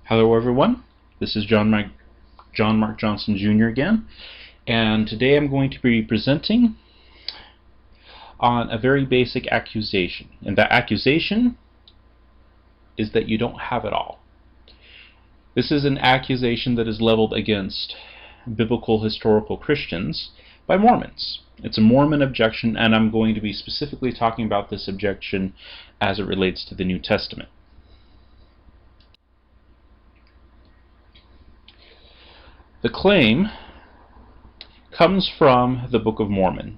Hello everyone, this is John Mark Johnson Jr. again, and today I'm going to be presenting on a very basic accusation, and that accusation is that you don't have it all. This is an accusation that is leveled against biblical historical Christians by Mormons. It's a Mormon objection, and I'm going to be specifically talking about this objection as it relates to the New Testament. The claim comes from the Book of Mormon.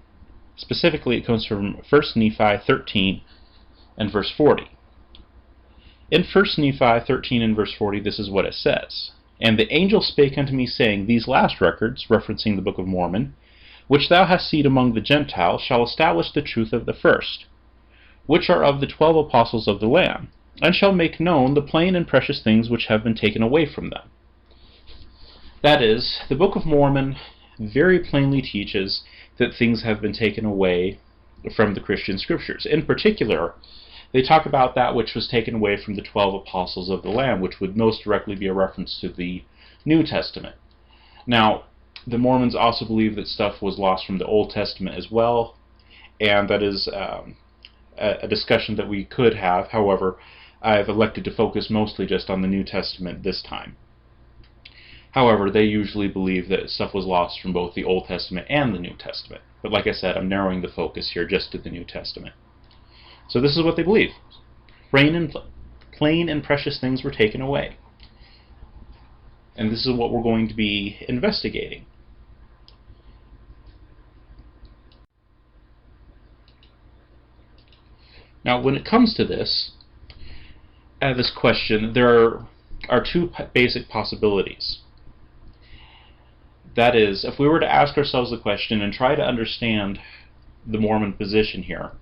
Specifically, it comes from 1 Nephi 13 and verse 40. In 1 Nephi 13 and verse 40, this is what it says. And the angel spake unto me, saying, These last records, referencing the Book of Mormon, which thou hast seen among the Gentiles, shall establish the truth of the first, which are of the 12 apostles of the Lamb, and shall make known the plain and precious things which have been taken away from them. That is, the Book of Mormon very plainly teaches that things have been taken away from the Christian scriptures. In particular, they talk about that which was taken away from the 12 apostles of the Lamb, which would most directly be a reference to the New Testament. Now, the Mormons also believe that stuff was lost from the Old Testament as well, and that is a discussion that we could have. However, I've elected to focus mostly just on the New Testament this time. However, they usually believe that stuff was lost from both the Old Testament and the New Testament. But like I said, I'm narrowing the focus here just to the New Testament. So this is what they believe. Plain and precious things were taken away. And this is what we're going to be investigating. Now, when it comes to this question, there are two basic possibilities. That is, if we were to ask ourselves the question and try to understand the Mormon position here,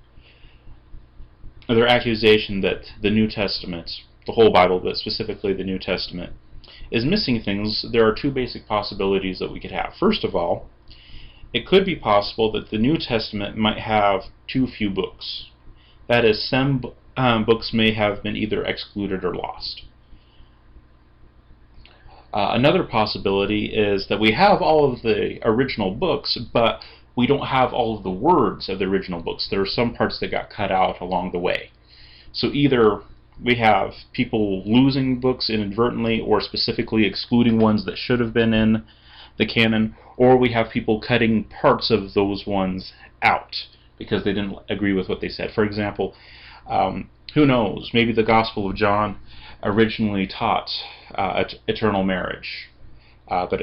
their accusation that the New Testament, the whole Bible, but specifically the New Testament, is missing things, there are two basic possibilities that we could have. First of all, it could be possible that the New Testament might have too few books. That is, some books may have been either excluded or lost. Another possibility is that we have all of the original books, but we don't have all of the words of the original books. There are some parts that got cut out along the way. So either we have people losing books inadvertently or specifically excluding ones that should have been in the canon, or we have people cutting parts of those ones out because they didn't agree with what they said. For example, who knows, maybe the Gospel of John originally taught eternal marriage, but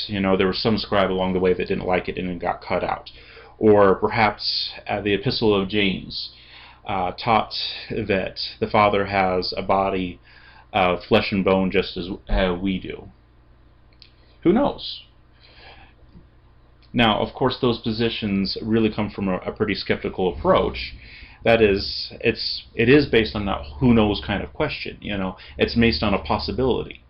you know, there was some scribe along the way that didn't like it and it got cut out. Or perhaps the Epistle of James taught that the Father has a body of flesh and bone just as we do. Who knows? Now, of course, those positions really come from a pretty skeptical approach. That is, it is based on that who knows kind of question. You know, it's based on a possibility.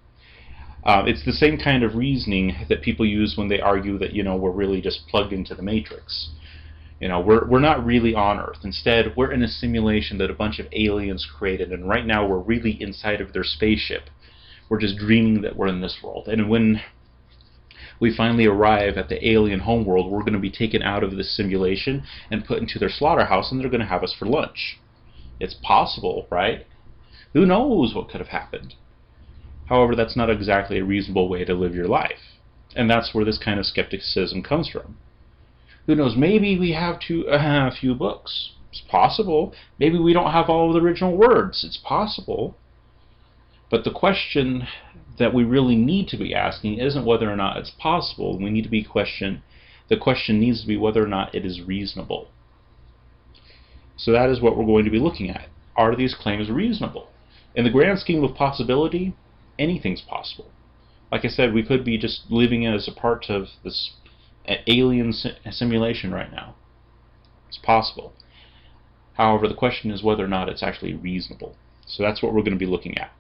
It's the same kind of reasoning that people use when they argue that, you know, we're really just plugged into the Matrix. You know, we're not really on Earth. Instead, we're in a simulation that a bunch of aliens created, and right now we're really inside of their spaceship. We're just dreaming that we're in this world. And when we finally arrive at the alien homeworld, we're going to be taken out of this simulation and put into their slaughterhouse, and they're going to have us for lunch. It's possible, right? Who knows what could have happened? However, that's not exactly a reasonable way to live your life. And that's where this kind of skepticism comes from. Who knows, maybe we have a few books. It's possible. Maybe we don't have all of the original words. It's possible. But the question that we really need to be asking isn't whether or not it's possible. We need to be the question needs to be whether or not it is reasonable. So that is what we're going to be looking at. Are these claims reasonable? In the grand scheme of possibility, anything's possible. Like I said, we could be just living as a part of this alien simulation right now. It's possible. However, the question is whether or not it's actually reasonable. So that's what we're going to be looking at.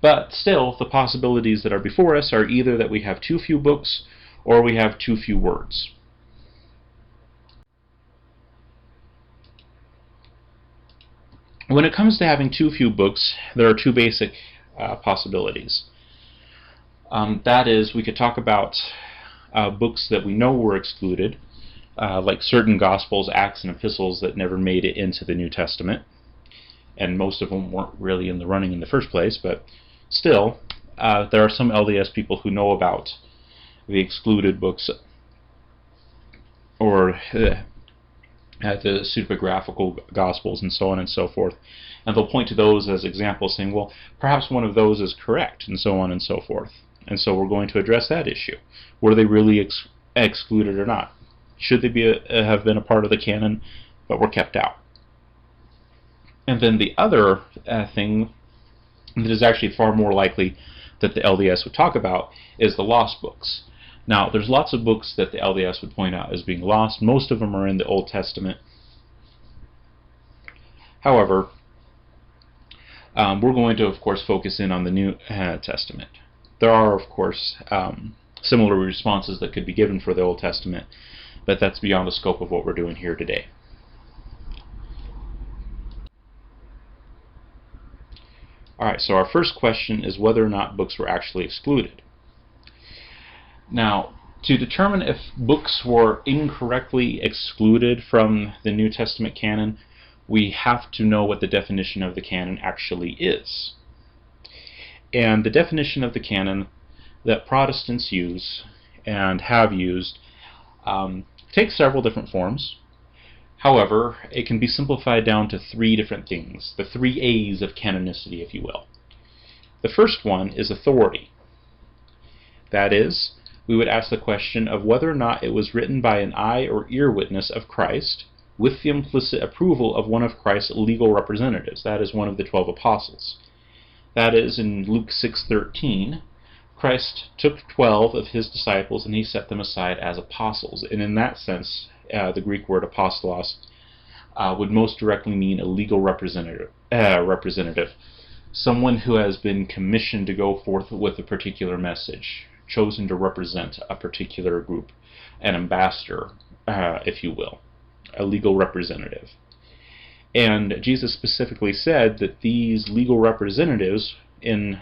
But still, the possibilities that are before us are either that we have too few books or we have too few words. When it comes to having too few books, there are two basic possibilities. That is, we could talk about books that we know were excluded, like certain Gospels, Acts, and Epistles that never made it into the New Testament, and most of them weren't really in the running in the first place, but still, there are some LDS people who know about the excluded books, or the pseudepigraphical Gospels and so on and so forth, and they'll point to those as examples, saying, well, perhaps one of those is correct, and so on and so forth. And so we're going to address that issue. Were they really excluded or not? Should they have been a part of the canon, but were kept out? And then the other thing that is actually far more likely that the LDS would talk about is the lost books. Now, there's lots of books that the LDS would point out as being lost. Most of them are in the Old Testament. However, we're going to, of course, focus in on the New Testament. There are, of course, similar responses that could be given for the Old Testament, but that's beyond the scope of what we're doing here today. Alright, so our first question is whether or not books were actually excluded. Now, to determine if books were incorrectly excluded from the New Testament canon, we have to know what the definition of the canon actually is. And the definition of the canon that Protestants use and have used takes several different forms. However, it can be simplified down to three different things, the three A's of canonicity, if you will. The first one is authority. That is, we would ask the question of whether or not it was written by an eye or ear witness of Christ with the implicit approval of one of Christ's legal representatives, that is, one of the 12 apostles. That is, in Luke 6:13, Christ took 12 of his disciples and he set them aside as apostles. And in that sense, the Greek word apostolos would most directly mean a legal representative, someone who has been commissioned to go forth with a particular message, chosen to represent a particular group, an ambassador, if you will, a legal representative. And Jesus specifically said that these legal representatives, in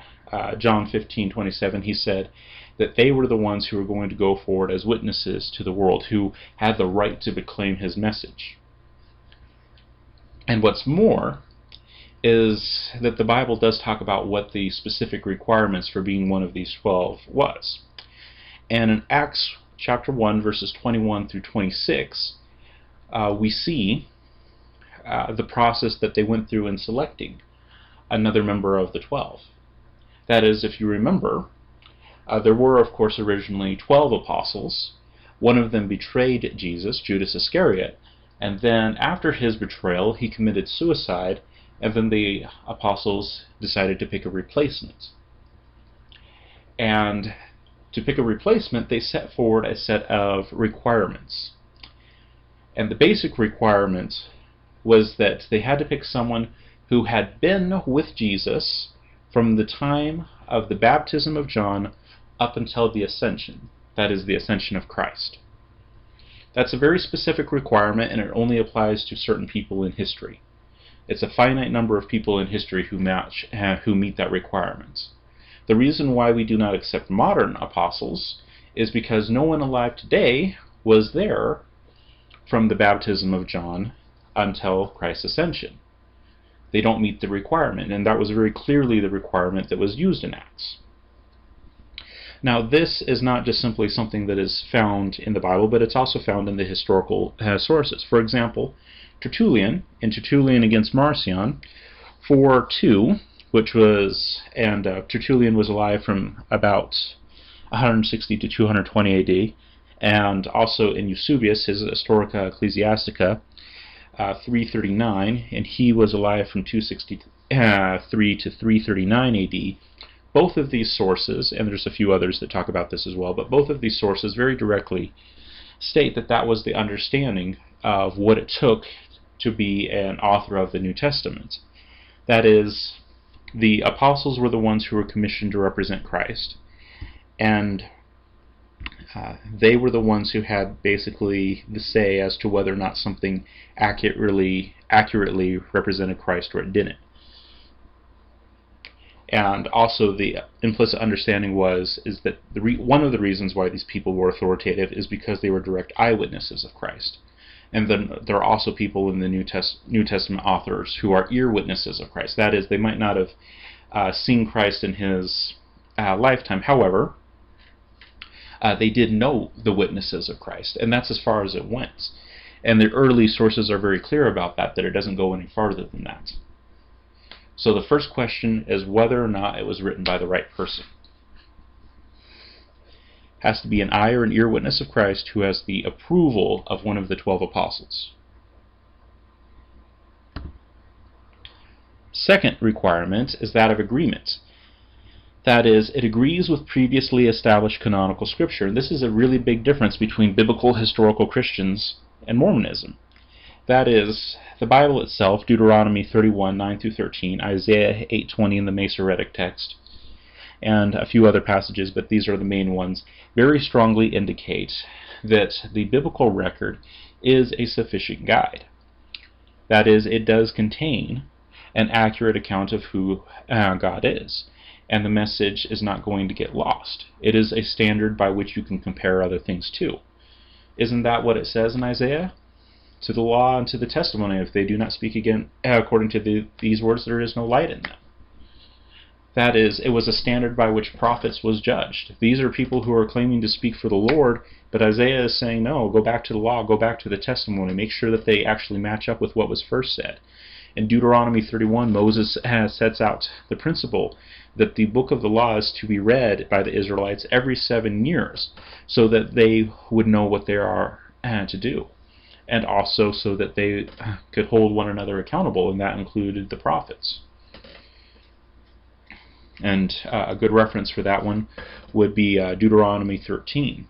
John 15:27, he said that they were the ones who were going to go forward as witnesses to the world, who had the right to proclaim his message. And what's more is that the Bible does talk about what the specific requirements for being one of these 12 was. And in Acts chapter 1, verses 21 through 26, we see the process that they went through in selecting another member of the 12. That is, if you remember, there were, of course, originally 12 apostles. One of them betrayed Jesus, Judas Iscariot, and then after his betrayal, he committed suicide, and then the apostles decided to pick a replacement. And to pick a replacement, they set forward a set of requirements. And the basic requirement was that they had to pick someone who had been with Jesus from the time of the baptism of John up until the ascension, that is, the ascension of Christ. That's a very specific requirement, and it only applies to certain people in history. It's a finite number of people in history who meet that requirement. The reason why we do not accept modern apostles is because no one alive today was there from the baptism of John until Christ's ascension. They don't meet the requirement, and that was very clearly the requirement that was used in Acts. Now, this is not just simply something that is found in the Bible, but it's also found in the historical sources. For example, Tertullian, in Tertullian against Marcion, 4:2, which was, and Tertullian was alive from about 160 to 220 AD, and also in Eusebius, his Historica Ecclesiastica, 339, and he was alive from 263 to 339 AD. Both of these sources, and there's a few others that talk about this as well, but both of these sources very directly state that that was the understanding of what it took to be an author of the New Testament. That is, the apostles were the ones who were commissioned to represent Christ, and they were the ones who had basically the say as to whether or not something accurately represented Christ or it didn't. And also the implicit understanding is that one of the reasons why these people were authoritative is because they were direct eyewitnesses of Christ. And then there are also people in the New Testament authors who are ear witnesses of Christ. That is, they might not have seen Christ in his lifetime. However, they did know the witnesses of Christ, and that's as far as it went. And the early sources are very clear about that it doesn't go any farther than that. So the first question is whether or not it was written by the right person. It has to be an eye or an ear witness of Christ who has the approval of one of the 12 apostles. Second requirement is that of agreement. That is, it agrees with previously established canonical scripture. This is a really big difference between biblical historical Christians and Mormonism. That is, the Bible itself, Deuteronomy 31, 9 through 13, Isaiah 8:20 in the Masoretic text, and a few other passages, but these are the main ones, very strongly indicate that the biblical record is a sufficient guide. That is, it does contain an accurate account of who God is, and the message is not going to get lost. It is a standard by which you can compare other things to. Isn't that what it says in Isaiah? To the law and to the testimony, if they do not speak again according to these words, there is no light in them. That is, it was a standard by which prophets was judged. These are people who are claiming to speak for the Lord, but Isaiah is saying, no, go back to the law, go back to the testimony, make sure that they actually match up with what was first said. In Deuteronomy 31, Moses sets out the principle that the book of the law is to be read by the Israelites every 7 years, so that they would know what they are to do, and also so that they could hold one another accountable, and that included the prophets. And a good reference for that one would be Deuteronomy 13,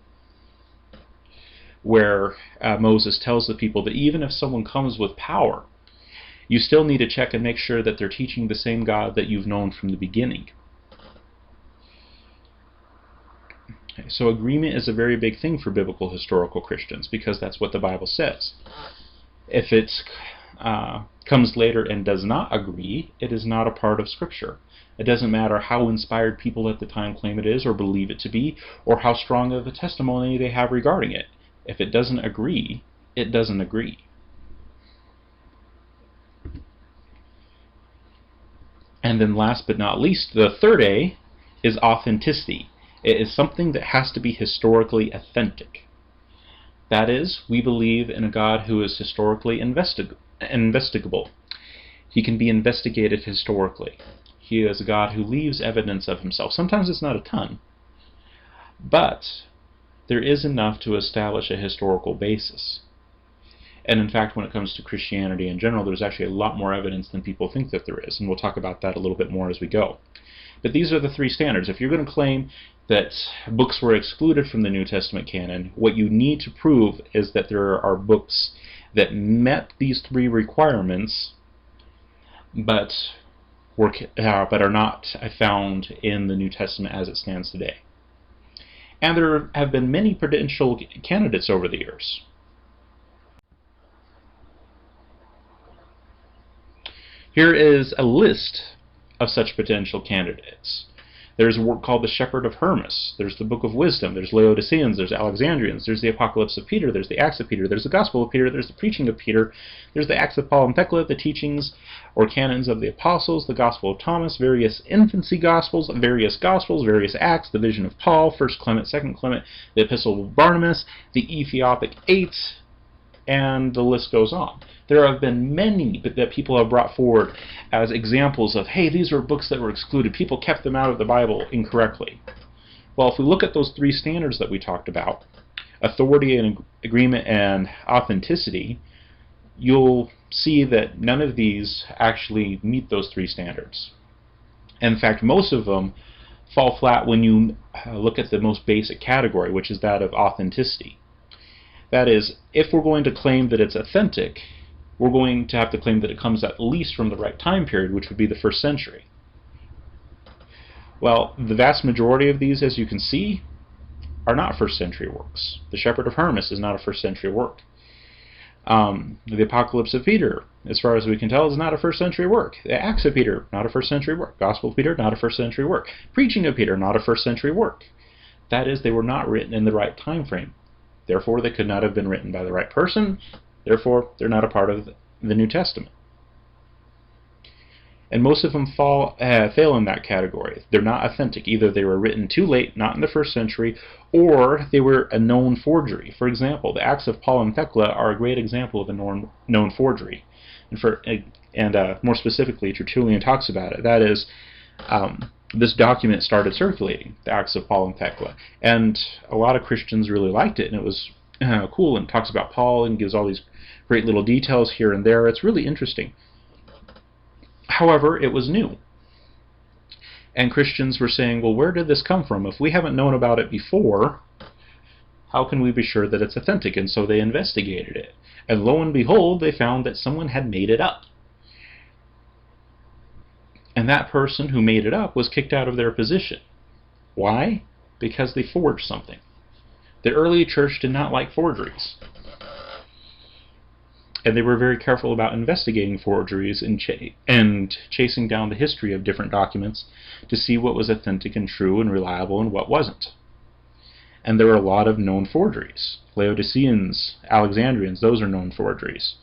where Moses tells the people that even if someone comes with power, you still need to check and make sure that they're teaching the same God that you've known from the beginning. Okay, so agreement is a very big thing for biblical historical Christians, because that's what the Bible says. If it comes later and does not agree, it is not a part of Scripture. It doesn't matter how inspired people at the time claim it is or believe it to be, or how strong of a testimony they have regarding it. If it doesn't agree, it doesn't agree. And then last but not least, the third A is authenticity. It is something that has to be historically authentic. That is, we believe in a God who is historically investigable. He can be investigated historically. He is a God who leaves evidence of himself. Sometimes it's not a ton, but there is enough to establish a historical basis. And in fact, when it comes to Christianity in general, there's actually a lot more evidence than people think that there is, and we'll talk about that a little bit more as we go. But these are the three standards. If you're going to claim that books were excluded from the New Testament canon, what you need to prove is that there are books that met these three requirements, but are not found in the New Testament as it stands today. And there have been many potential candidates over the years. Here is a list of such potential candidates. There's a work called The Shepherd of Hermas. There's the Book of Wisdom. There's Laodiceans. There's Alexandrians. There's the Apocalypse of Peter. There's the Acts of Peter. There's the Gospel of Peter. There's the Preaching of Peter. There's the Acts of Paul and Thecla, the teachings or canons of the Apostles, the Gospel of Thomas, various infancy Gospels, various Acts, the Vision of Paul, 1 Clement, 2 Clement, the Epistle of Barnabas, the Ethiopic Eight, and the list goes on. There have been many that people have brought forward as examples of, hey, these are books that were excluded. People kept them out of the Bible incorrectly. Well, if we look at those three standards that we talked about, authority and agreement and authenticity, you'll see that none of these actually meet those three standards. In fact, most of them fall flat when you look at the most basic category, which is that of authenticity. That is, if we're going to claim that it's authentic, we're going to have to claim that it comes at least from the right time period, which would be the 1st century. Well, the vast majority of these, as you can see, are not 1st century works. The Shepherd of Hermas is not a 1st century work. The Apocalypse of Peter, as far as we can tell, is not a first century work. The Acts of Peter, not a first century work. Gospel of Peter, not a first century work. Preaching of Peter, not a first century work. That is, they were not written in the right time frame. Therefore, they could not have been written by the right person. Therefore, they're not a part of the New Testament. And most of them fail in that category. They're not authentic. Either they were written too late, not in the first century, or they were a known forgery. For example, the Acts of Paul and Thecla are a great example of a known forgery. And more specifically, Tertullian talks about it. That is, this document started circulating, the Acts of Paul and Thecla. And a lot of Christians really liked it, and it was cool, and talks about Paul and gives all these great little details here and there. It's really interesting. However, it was new. And Christians were saying, well, where did this come from? If we haven't known about it before, how can we be sure that it's authentic? And so they investigated it. And lo and behold, they found that someone had made it up. And that person who made it up was kicked out of their position. Why? Because they forged something. The early church did not like forgeries. And they were very careful about investigating forgeries and chasing down the history of different documents to see what was authentic and true and reliable and what wasn't. And there were a lot of known forgeries. Laodiceans, Alexandrians, those are known forgeries.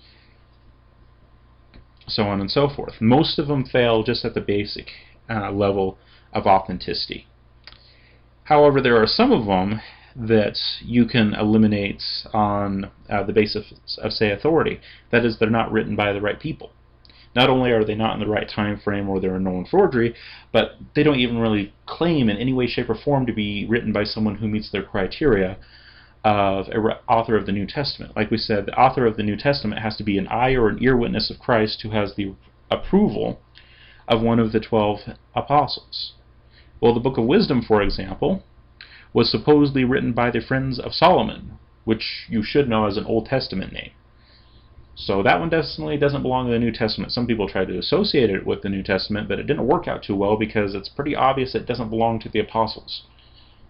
So on and so forth. Most of them fail just at the basic level of authenticity. However, there are some of them that you can eliminate on the basis of, say, authority. That is, they're not written by the right people. Not only are they not in the right time frame or they're a known forgery, but they don't even really claim in any way, shape, or form to be written by someone who meets their criteria of an author of the New Testament. Like we said, the author of the New Testament has to be an eye or an ear witness of Christ who has the approval of one of the 12 apostles. Well, the Book of Wisdom, for example, was supposedly written by the friends of Solomon, which you should know as an Old Testament name. So that one definitely doesn't belong in the New Testament. Some people tried to associate it with the New Testament, but it didn't work out too well because it's pretty obvious it doesn't belong to the apostles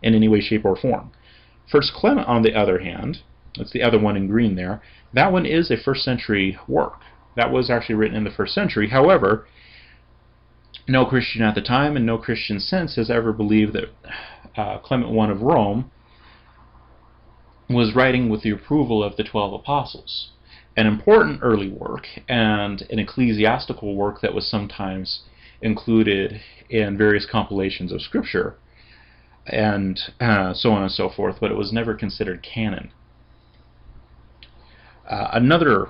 in any way, shape, or form. First Clement, on the other hand, that's the other one in green there, that one is a first century work. That was actually written in the first century. However, no Christian at the time and no Christian since has ever believed that Clement I of Rome was writing with the approval of the 12 apostles. An important early work and an ecclesiastical work that was sometimes included in various compilations of Scripture and so on and so forth, but it was never considered canon. Another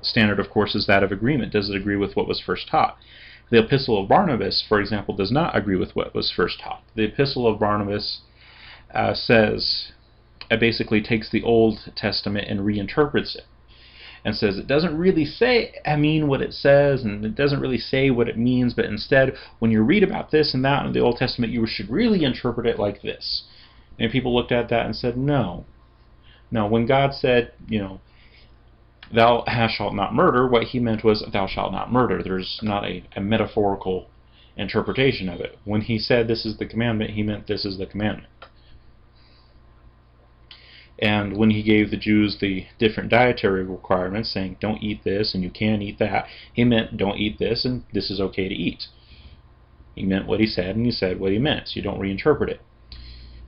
standard, of course, is that of agreement. Does it agree with what was first taught? The Epistle of Barnabas, for example, does not agree with what was first taught. The Epistle of Barnabas says, it basically takes the Old Testament and reinterprets it, and says it doesn't really say, what it says, and it doesn't really say what it means, but instead, when you read about this and that in the Old Testament, you should really interpret it like this. And people looked at that and said, no. No, when God said, thou shalt not murder, what he meant was thou shalt not murder. There's not a metaphorical interpretation of it. When he said this is the commandment, he meant this is the commandment. And when he gave the Jews the different dietary requirements, saying don't eat this and you can't eat that, he meant don't eat this and this is okay to eat. He meant what he said and he said what he meant. So you don't reinterpret it.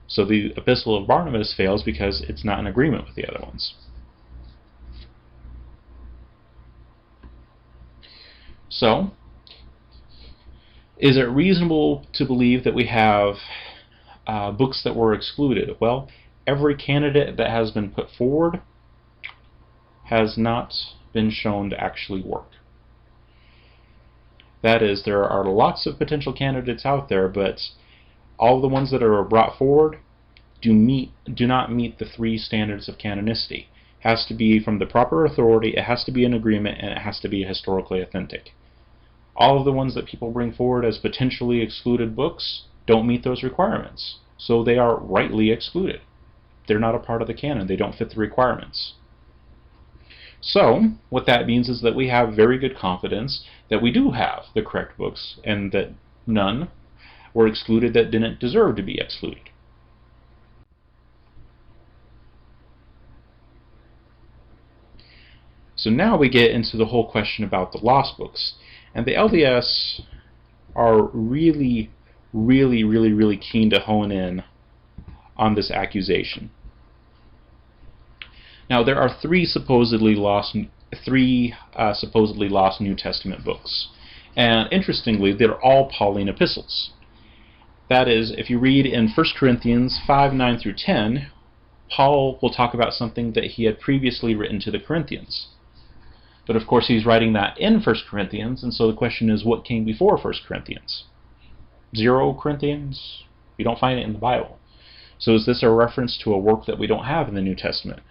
So the Epistle of Barnabas fails because it's not in agreement with the other ones. So, is it reasonable to believe that we have books that were excluded? Well, every candidate that has been put forward has not been shown to actually work. That is, there are lots of potential candidates out there, but all the ones that are brought forward do not meet the 3 standards of canonicity. It has to be from the proper authority, it has to be in agreement, and it has to be historically authentic. All of the ones that people bring forward as potentially excluded books don't meet those requirements, so they are rightly excluded. They're not a part of the canon. They don't fit the requirements. So, what that means is that we have very good confidence that we do have the correct books and that none were excluded that didn't deserve to be excluded. So now we get into the whole question about the lost books. And the LDS are really, really, really, really keen to hone in on this accusation. Now, there are three supposedly lost New Testament books. And interestingly, they're all Pauline epistles. That is, if you read in 1 Corinthians 5, 9 through 10, Paul will talk about something that he had previously written to the Corinthians. But of course he's writing that in 1 Corinthians, and so the question is, what came before 1 Corinthians? 0 Corinthians? You don't find it in the Bible. So is this a reference to a work that we don't have in the New Testament?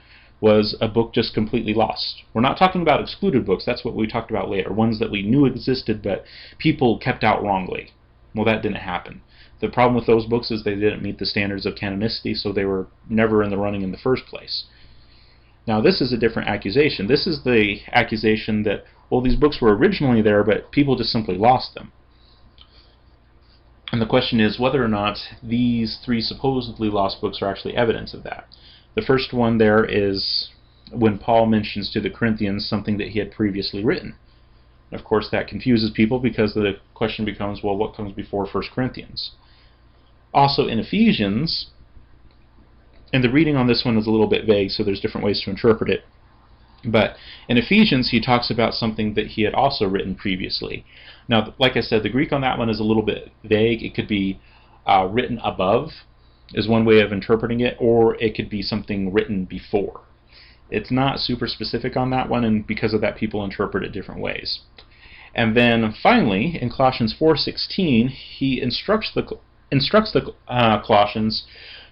Was a book just completely lost? We're not talking about excluded books, that's what we talked about later, ones that we knew existed but people kept out wrongly. Well, that didn't happen. The problem with those books is they didn't meet the standards of canonicity, so they were never in the running in the first place. Now, this is a different accusation. This is the accusation that, well, these books were originally there, but people just simply lost them. And the question is whether or not these three supposedly lost books are actually evidence of that. The first one there is when Paul mentions to the Corinthians something that he had previously written. Of course, that confuses people because the question becomes, well, what comes before 1 Corinthians? Also, in Ephesians, and the reading on this one is a little bit vague, so there's different ways to interpret it. But in Ephesians, he talks about something that he had also written previously. Now, like I said, the Greek on that one is a little bit vague. It could be written above, is one way of interpreting it, or it could be something written before. It's not super specific on that one, and because of that, people interpret it different ways. And then finally, in Colossians 4:16, he instructs the Colossians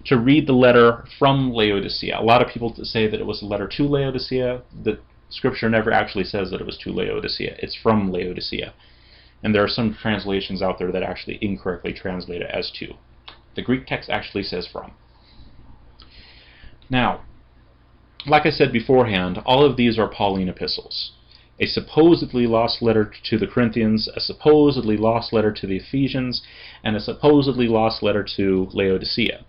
to read the letter from Laodicea. A lot of people say that it was a letter to Laodicea. The scripture never actually says that it was to Laodicea. It's from Laodicea. And there are some translations out there that actually incorrectly translate it as to. The Greek text actually says from. Now, like I said beforehand, all of these are Pauline epistles. A supposedly lost letter to the Corinthians, a supposedly lost letter to the Ephesians, and a supposedly lost letter to Laodicea.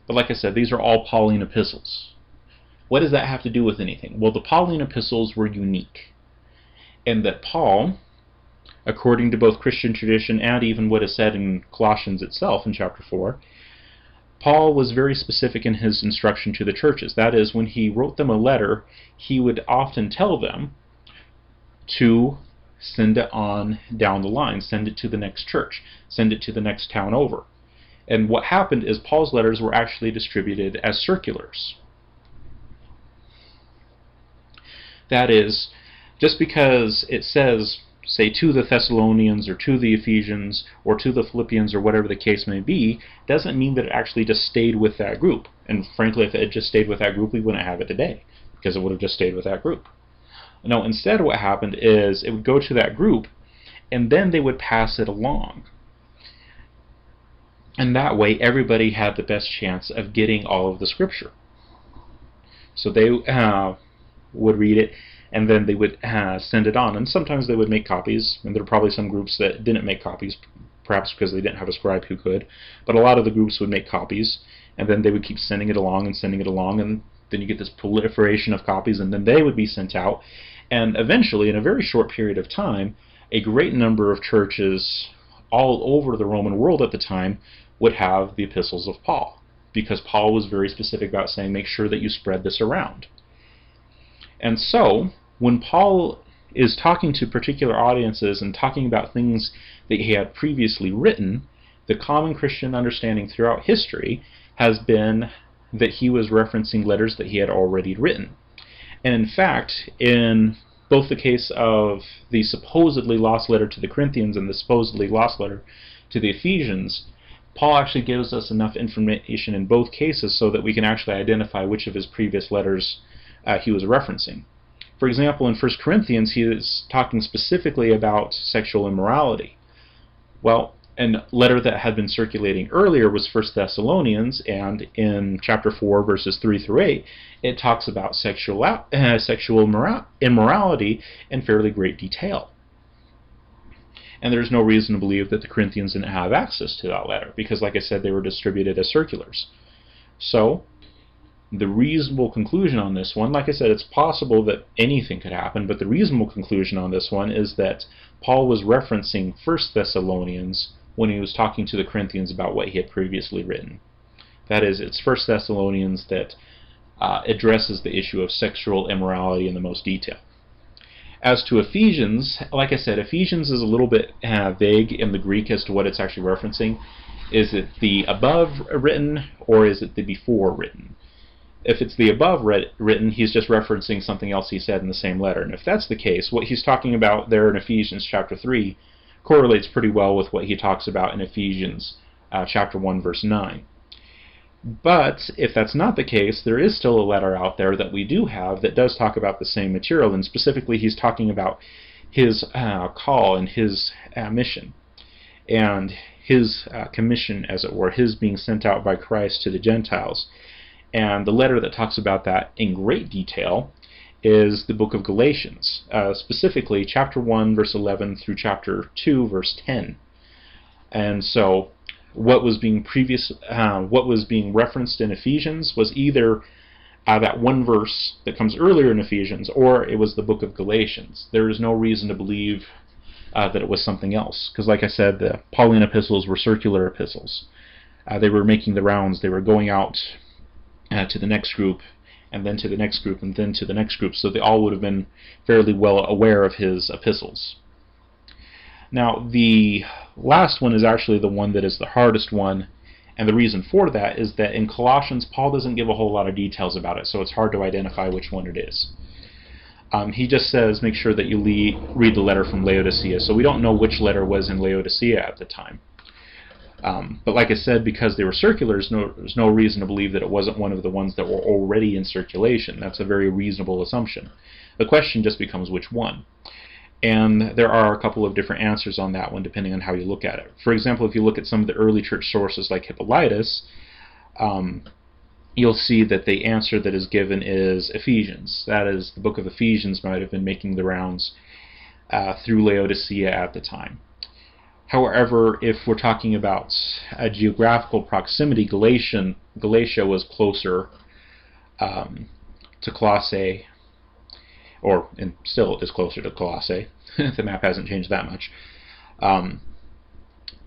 But like I said, these are all Pauline epistles. What does that have to do with anything? Well, the Pauline epistles were unique in that Paul, according to both Christian tradition and even what is said in Colossians itself in chapter 4, Paul was very specific in his instruction to the churches. That is, when he wrote them a letter, he would often tell them to send it on down the line, send it to the next church, send it to the next town over. And what happened is Paul's letters were actually distributed as circulars. That is, just because it says, say, to the Thessalonians or to the Ephesians or to the Philippians or whatever the case may be, doesn't mean that it actually just stayed with that group. And frankly, if it had just stayed with that group, we wouldn't have it today, because it would have just stayed with that group. No, instead what happened is it would go to that group, and then they would pass it along. And that way, everybody had the best chance of getting all of the scripture. So they would read it, and then they would send it on. And sometimes they would make copies, and there are probably some groups that didn't make copies, perhaps because they didn't have a scribe who could. But a lot of the groups would make copies, and then they would keep sending it along, and then you get this proliferation of copies, and then they would be sent out. And eventually, in a very short period of time, a great number of churches all over the Roman world at the time would have the epistles of Paul, because Paul was very specific about saying, make sure that you spread this around. And so, when Paul is talking to particular audiences and talking about things that he had previously written, the common Christian understanding throughout history has been that he was referencing letters that he had already written. And in fact, in both the case of the supposedly lost letter to the Corinthians and the supposedly lost letter to the Ephesians, Paul actually gives us enough information in both cases so that we can actually identify which of his previous letters he was referencing. For example, in 1 Corinthians, he is talking specifically about sexual immorality. Well, a letter that had been circulating earlier was 1 Thessalonians, and in chapter 4, verses 3 through 8, it talks about sexual immorality in fairly great detail. And there's no reason to believe that the Corinthians didn't have access to that letter, because like I said, they were distributed as circulars. So, The reasonable conclusion on this one, like I said, it's possible that anything could happen, but the reasonable conclusion on this one is that Paul was referencing 1 Thessalonians when he was talking to the Corinthians about what he had previously written. That is, it's 1 Thessalonians that addresses the issue of sexual immorality in the most detail. As to Ephesians, like I said, Ephesians is a little bit vague in the Greek as to what it's actually referencing. Is it the above written, or is it the before written? If it's the above written, he's just referencing something else he said in the same letter. And if that's the case, what he's talking about there in Ephesians chapter 3 correlates pretty well with what he talks about in Ephesians chapter 1, verse 9. But if that's not the case, there is still a letter out there that we do have that does talk about the same material, and specifically he's talking about his call and his mission and his commission, as it were, his being sent out by Christ to the Gentiles. And the letter that talks about that in great detail is the book of Galatians, specifically chapter 1, verse 11 through chapter 2, verse 10. And so what was being referenced in Ephesians was either that one verse that comes earlier in Ephesians, or it was the book of Galatians. There is no reason to believe that it was something else, because like I said, the Pauline epistles were circular epistles. They were making the rounds. They were going out to the next group, and then to the next group, and then to the next group, so they all would have been fairly well aware of his epistles. Now, the last one is actually the one that is the hardest one, and the reason for that is that in Colossians, Paul doesn't give a whole lot of details about it, so it's hard to identify which one it is. He just says, make sure that you read the letter from Laodicea, so we don't know which letter was in Laodicea at the time. But like I said, because they were circulars, there's no reason to believe that it wasn't one of the ones that were already in circulation. That's a very reasonable assumption. The question just becomes which one. And there are a couple of different answers on that one, depending on how you look at it. For example, if you look at some of the early church sources like Hippolytus, you'll see that the answer that is given is Ephesians. That is, the book of Ephesians might have been making the rounds through Laodicea at the time. However, if we're talking about a geographical proximity, Galatia was closer to Colossae, and still is closer to Colossae. The map hasn't changed that much.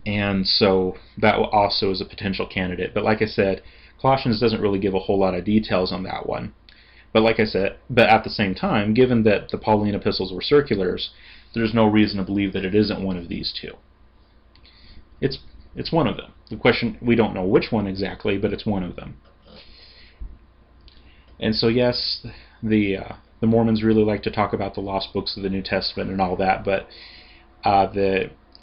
And so that also is a potential candidate. But like I said, Colossians doesn't really give a whole lot of details on that one. But like I said, but at the same time, given that the Pauline epistles were circulars, there's no reason to believe that it isn't one of these two. It's one of them. The question, we don't know which one exactly, but it's one of them. And so yes, the Mormons really like to talk about the lost books of the New Testament and all that, but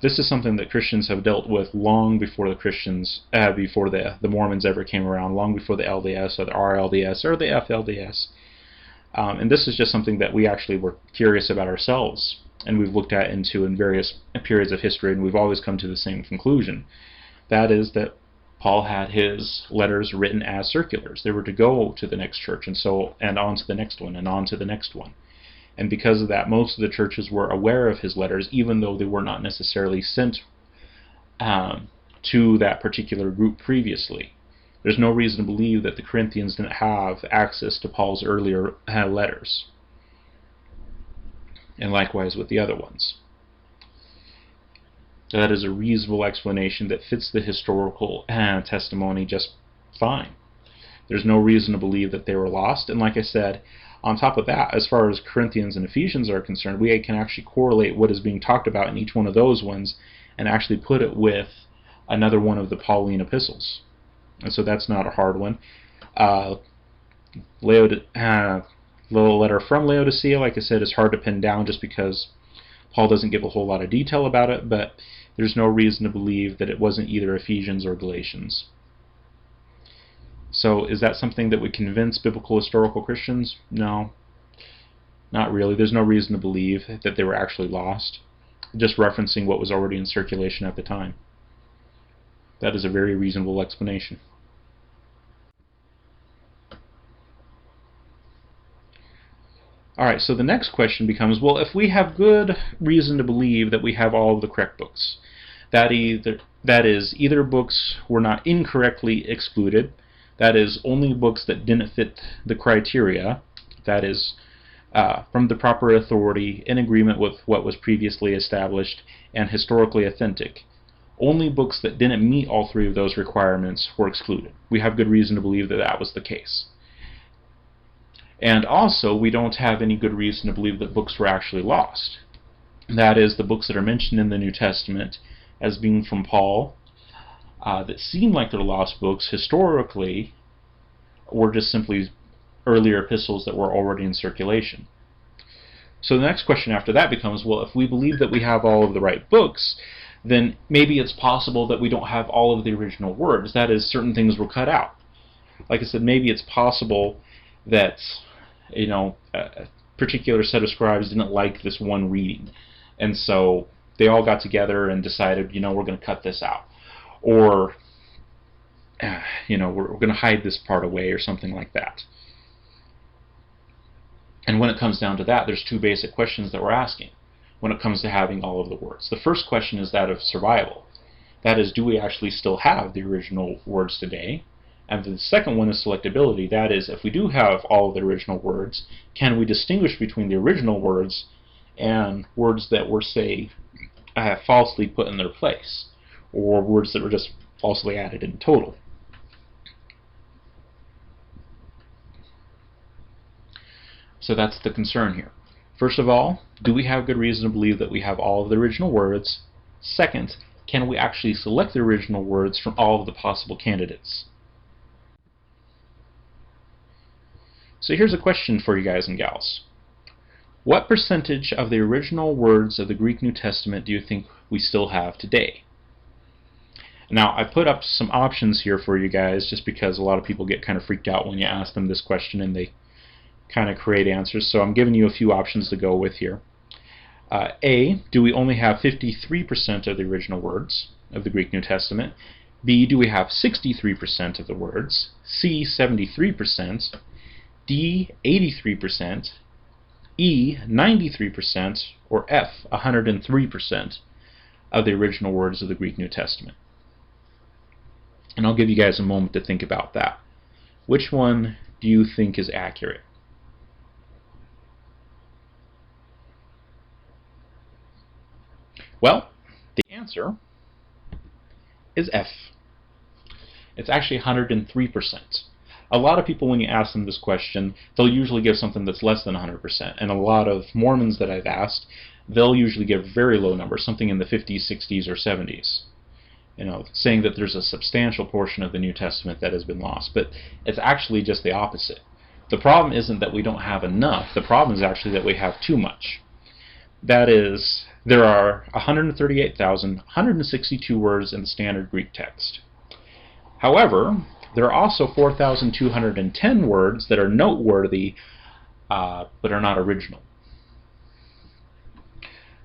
this is something that Christians have dealt with long before the Mormons ever came around, long before the LDS or the RLDS or the FLDS. And this is just something that we actually were curious about ourselves, and we've looked at into in various periods of history, and we've always come to the same conclusion. That is that Paul had his letters written as circulars. They were to go to the next church, and on to the next one, and on to the next one. And because of that, most of the churches were aware of his letters, even though they were not necessarily sent to that particular group previously. There's no reason to believe that the Corinthians didn't have access to Paul's earlier letters. And likewise with the other ones. That is a reasonable explanation that fits the historical testimony just fine. There's no reason to believe that they were lost. And like I said, on top of that, as far as Corinthians and Ephesians are concerned, we can actually correlate what is being talked about in each one of those ones and actually put it with another one of the Pauline epistles. And so that's not a hard one. Little letter from Laodicea, like I said, is hard to pin down just because Paul doesn't give a whole lot of detail about it, but there's no reason to believe that it wasn't either Ephesians or Galatians. So is that something that would convince biblical historical Christians? No, not really. There's no reason to believe that they were actually lost, just referencing what was already in circulation at the time. That is a very reasonable explanation. Alright, so the next question becomes, well, if we have good reason to believe that we have all of the correct books, that is, either books were not incorrectly excluded, That is, only books that didn't fit the criteria, that is, from the proper authority, in agreement with what was previously established, and historically authentic. Only books that didn't meet all three of those requirements were excluded. We have good reason to believe that that was the case. And also, we don't have any good reason to believe that books were actually lost. That is, the books that are mentioned in the New Testament as being from Paul, that seem like they're lost books, historically were just simply earlier epistles that were already in circulation. So the next question after that becomes, well, if we believe that we have all of the right books, then maybe it's possible that we don't have all of the original words. That is, certain things were cut out. Like I said, maybe it's possible that, a particular set of scribes didn't like this one reading, and so they all got together and decided, we're going to cut this out, or we're going to hide this part away, or something like that. And when it comes down to that, there's two basic questions that we're asking when it comes to having all of the words. The first question is that of survival. That is, do we actually still have the original words today? And the second one is selectability. That is, if we do have all of the original words, can we distinguish between the original words and words that were, say, falsely put in their place, or words that were just falsely added in total? So that's the concern here. First of all, do we have good reason to believe that we have all of the original words? Second, can we actually select the original words from all of the possible candidates? So here's a question for you guys and gals. What percentage of the original words of the Greek New Testament do you think we still have today? Now, I put up some options here for you guys just because a lot of people get kind of freaked out when you ask them this question and they kind of create answers, so I'm giving you a few options to go with here. A, do we only have 53% of the original words of the Greek New Testament? B, do we have 63% of the words? C, 73%. D, 83%. E, 93%. Or F, 103% of the original words of the Greek New Testament? And I'll give you guys a moment to think about that. Which one do you think is accurate? Well, the answer is F. It's actually 103%. A lot of people, when you ask them this question, they'll usually give something that's less than 100%. And a lot of Mormons that I've asked, they'll usually give very low numbers, something in the 50s, 60s, or 70s. Saying that there's a substantial portion of the New Testament that has been lost. But it's actually just the opposite. The problem isn't that we don't have enough. The problem is actually that we have too much. That is, there are 138,162 words in the standard Greek text. However, there are also 4,210 words that are noteworthy but are not original.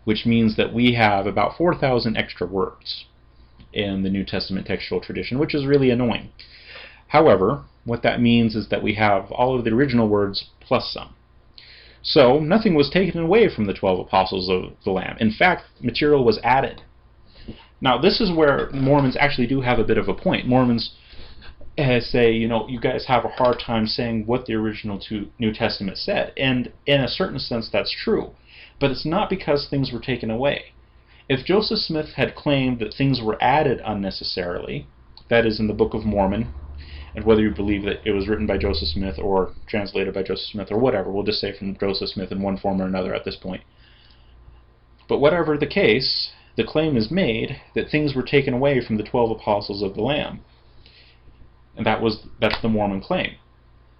Which means that we have about 4,000 extra words in the New Testament textual tradition, which is really annoying. However, what that means is that we have all of the original words plus some. So nothing was taken away from the 12 apostles of the Lamb. In fact, material was added. Now, this is where Mormons actually do have a bit of a point. Mormons say, you guys have a hard time saying what the original New Testament said. And in a certain sense, that's true. But it's not because things were taken away. If Joseph Smith had claimed that things were added unnecessarily, that is in the Book of Mormon, and whether you believe that it was written by Joseph Smith or translated by Joseph Smith or whatever, we'll just say from Joseph Smith in one form or another at this point. But whatever the case, the claim is made that things were taken away from the 12 apostles of the Lamb. And that's the Mormon claim.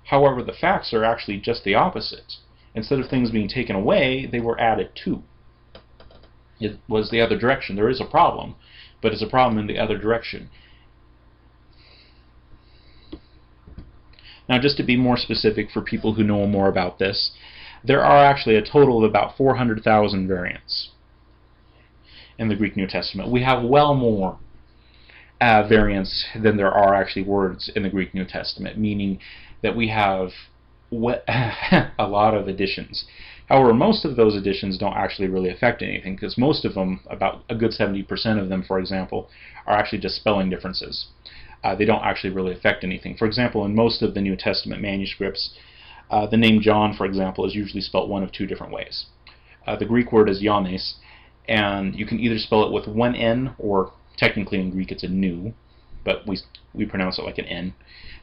However, the facts are actually just the opposite. Instead of things being taken away, they were added to. It was the other direction. There is a problem, but it's a problem in the other direction. Now, just to be more specific for people who know more about this, there are actually a total of about 400,000 variants in the Greek New Testament. We have well more variants than there are actually words in the Greek New Testament, meaning that we have a lot of additions. However, most of those additions don't actually really affect anything, because most of them, about a good 70% of them, for example, are actually just spelling differences. they don't actually really affect anything. For example, in most of the New Testament manuscripts, the name John, for example, is usually spelled one of two different ways. The Greek word is Ioannis, and you can either spell it with one N, or technically in Greek it's a nu, but we pronounce it like an N.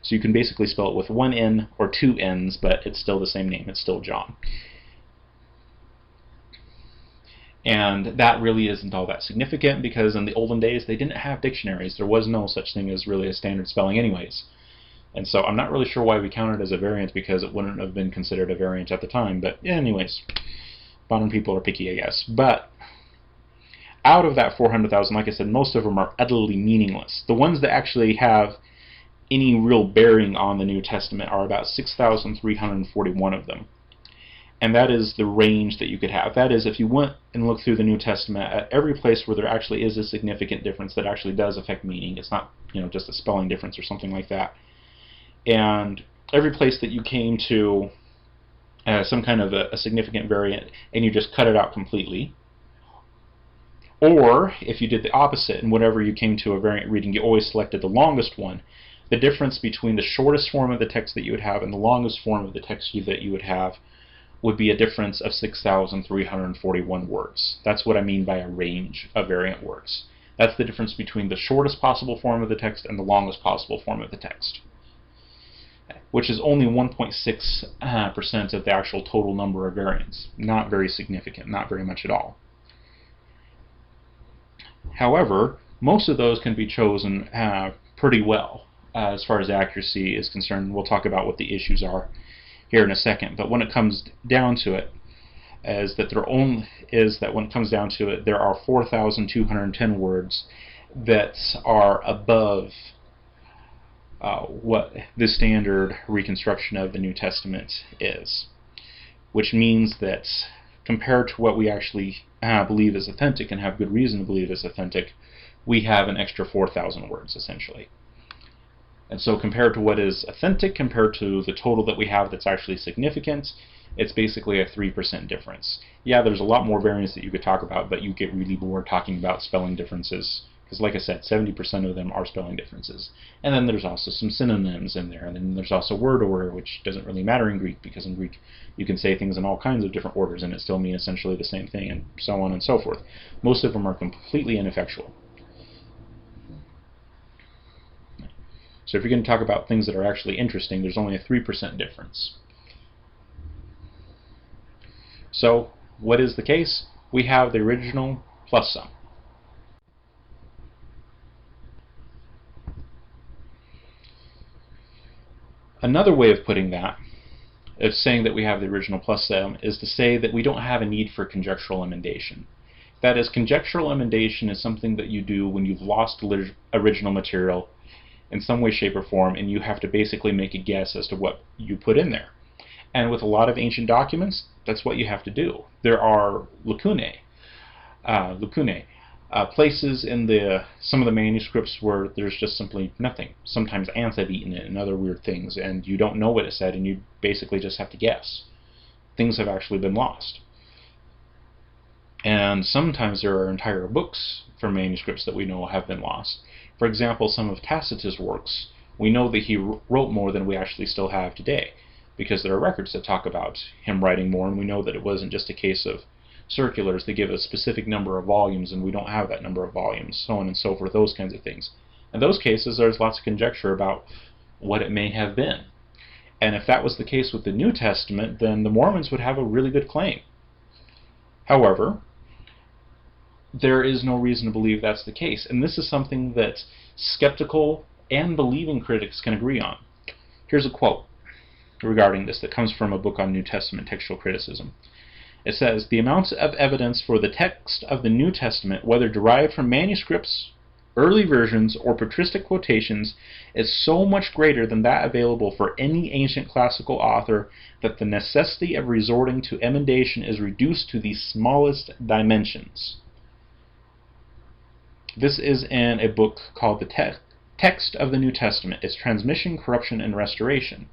So you can basically spell it with one N or two N's, but it's still the same name. It's still John. And that really isn't all that significant, because in the olden days they didn't have dictionaries. There was no such thing as really a standard spelling anyways. And so I'm not really sure why we count it as a variant, because it wouldn't have been considered a variant at the time. But anyways, modern people are picky, I guess. But out of that 400,000, like I said, most of them are utterly meaningless. The ones that actually have any real bearing on the New Testament are about 6,341 of them. And that is the range that you could have. That is, if you went and looked through the New Testament at every place where there actually is a significant difference that actually does affect meaning, it's not, just a spelling difference or something like that. And every place that you came to some kind of a significant variant and you just cut it out completely, or if you did the opposite and whenever you came to a variant reading you always selected the longest one, the difference between the shortest form of the text that you would have and the longest form of the text that you would have would be a difference of 6,341 words. That's what I mean by a range of variant words. That's the difference between the shortest possible form of the text and the longest possible form of the text, which is only 1.6% of the actual total number of variants. Not very significant, not very much at all. However, most of those can be chosen pretty well as far as accuracy is concerned. We'll talk about what the issues are here in a second. But when it comes down to it, there are 4,210 words that are above what the standard reconstruction of the New Testament is, which means that compared to what we actually believe is authentic and have good reason to believe is authentic, we have an extra 4,000 words essentially. And so compared to what is authentic, compared to the total that we have that's actually significant, it's basically a 3% difference. Yeah, there's a lot more variants that you could talk about, but you get really bored talking about spelling differences, because like I said, 70% of them are spelling differences. And then there's also some synonyms in there, and then there's also word order, which doesn't really matter in Greek, because in Greek you can say things in all kinds of different orders and it still mean essentially the same thing, and so on and so forth. Most of them are completely ineffectual. So if you're going to talk about things that are actually interesting, there's only a 3% difference. So what is the case? We have the original plus some. Another way of putting that, of saying that we have the original plus some, is to say that we don't have a need for conjectural emendation. That is, conjectural emendation is something that you do when you've lost original material in some way, shape, or form, and you have to basically make a guess as to what you put in there. And with a lot of ancient documents, that's what you have to do. There are lacunae, places in some of the manuscripts where there's just simply nothing. Sometimes ants have eaten it and other weird things, and you don't know what it said, and you basically just have to guess. Things have actually been lost. And sometimes there are entire books from manuscripts that we know have been lost. For example, some of Tacitus' works, we know that he wrote more than we actually still have today, because there are records that talk about him writing more, and we know that it wasn't just a case of circulars that give a specific number of volumes and we don't have that number of volumes, so on and so forth, those kinds of things. In those cases, there's lots of conjecture about what it may have been. And if that was the case with the New Testament, then the Mormons would have a really good claim. However, there is no reason to believe that's the case, and this is something that skeptical and believing critics can agree on. Here's a quote regarding this that comes from a book on New Testament textual criticism. It says, "The amount of evidence for the text of the New Testament, whether derived from manuscripts, early versions, or patristic quotations, is so much greater than that available for any ancient classical author that the necessity of resorting to emendation is reduced to the smallest dimensions." This is in a book called The Text of the New Testament, Its Transmission, Corruption, and Restoration.